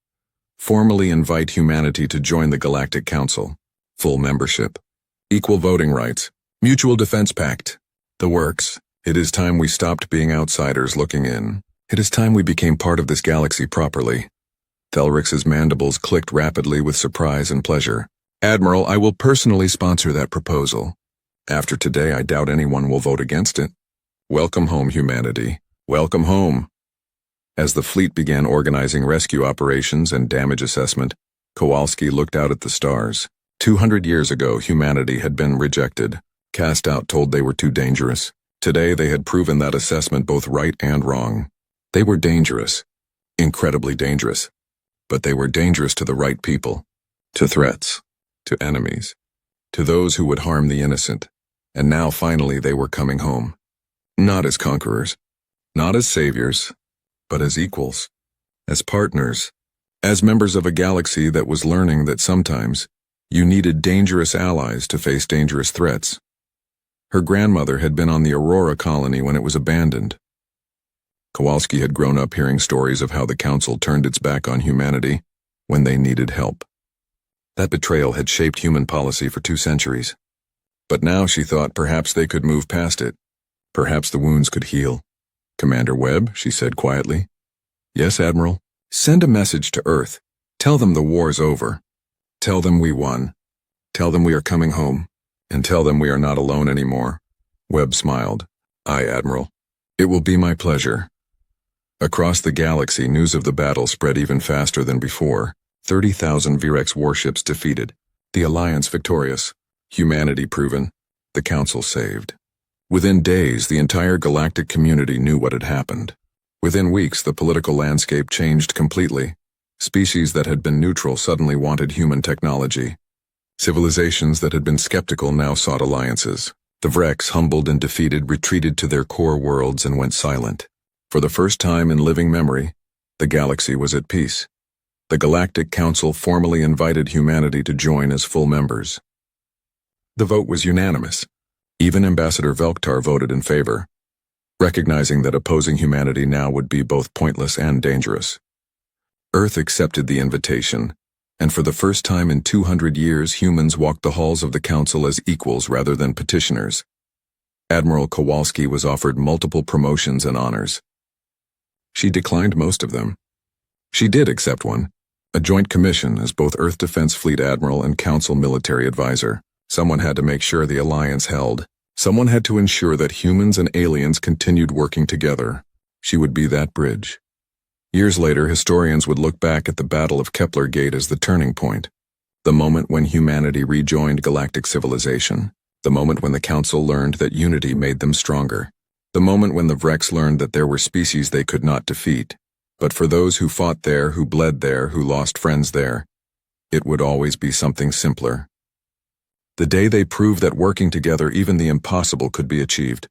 Formally invite humanity to join the Galactic Council. Full membership. Equal voting rights. Mutual defense pact. The works. It is time we stopped being outsiders looking in. It is time we became part of this galaxy properly. Thelric's mandibles clicked rapidly with surprise and pleasure. Admiral, I will personally sponsor that proposal. After today, I doubt anyone will vote against it. Welcome home, humanity. Welcome home. As the fleet began organizing rescue operations and damage assessment, Kowalski looked out at the stars. 200 years ago, humanity had been rejected, cast out, told they were too dangerous. Today, they had proven that assessment both right and wrong. They were dangerous. Incredibly dangerous. But they were dangerous to the right people. To threats. To enemies. To those who would harm the innocent. And now, finally, they were coming home. Not as conquerors. Not as saviors. But as equals. As partners. As members of a galaxy that was learning that sometimes you needed dangerous allies to face dangerous threats. Her grandmother had been on the Aurora colony when it was abandoned. Kowalski had grown up hearing stories of how the Council turned its back on humanity when they needed help. That betrayal had shaped human policy for 2 centuries. But now she thought perhaps they could move past it. Perhaps the wounds could heal. Commander Webb, she said quietly. Yes, Admiral. Send a message to Earth. Tell them the war's over. Tell them we won. Tell them we are coming home. And tell them we are not alone anymore. Webb smiled. Aye, Admiral. It will be my pleasure. Across the galaxy, news of the battle spread even faster than before. 30,000 Virex warships defeated. The Alliance victorious. Humanity proven. The Council saved. Within days, the entire galactic community knew what had happened. Within weeks, the political landscape changed completely. Species that had been neutral suddenly wanted human technology. Civilizations that had been skeptical now sought alliances. The Vrex, humbled and defeated, retreated to their core worlds and went silent. For the first time in living memory, the galaxy was at peace. The Galactic Council formally invited humanity to join as full members. The vote was unanimous. Even Ambassador Velktar voted in favor, recognizing that opposing humanity now would be both pointless and dangerous. Earth accepted the invitation, and for the first time in 200 years, humans walked the halls of the Council as equals rather than petitioners. Admiral Kowalski was offered multiple promotions and honors. She declined most of them. She did accept one, a joint commission as both Earth Defense Fleet Admiral and Council Military Advisor. Someone had to make sure the Alliance held. Someone had to ensure that humans and aliens continued working together. She would be that bridge. Years later, historians would look back at the Battle of Kepler Gate as the turning point, the moment when humanity rejoined galactic civilization, the moment when the Council learned that unity made them stronger, the moment when the Vrex learned that there were species they could not defeat. But for those who fought there, who bled there, who lost friends there, it would always be something simpler. The day they proved that working together even the impossible could be achieved.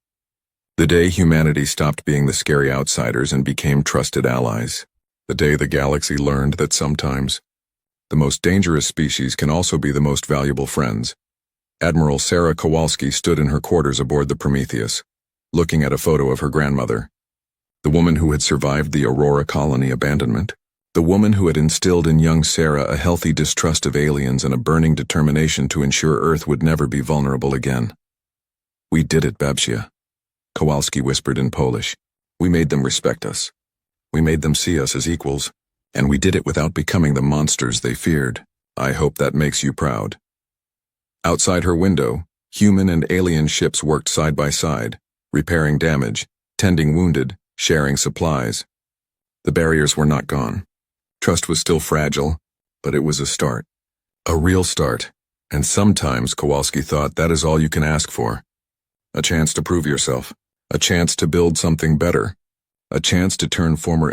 The day humanity stopped being the scary outsiders and became trusted allies. The day the galaxy learned that sometimes the most dangerous species can also be the most valuable friends. Admiral Sarah Kowalski stood in her quarters aboard the Prometheus, looking at a photo of her grandmother. The woman who had survived the Aurora colony abandonment. The woman who had instilled in young Sarah a healthy distrust of aliens and a burning determination to ensure Earth would never be vulnerable again. We did it, Babcia, Kowalski whispered in Polish. We made them respect us. We made them see us as equals, and we did it without becoming the monsters they feared. I hope that makes you proud. Outside her window, human and alien ships worked side by side, repairing damage, tending wounded, sharing supplies. The barriers were not gone. Trust was still fragile, but it was a start. A real start. And sometimes, Kowalski thought, that is all you can ask for. A chance to prove yourself. A chance to build something better. A chance to turn former enemies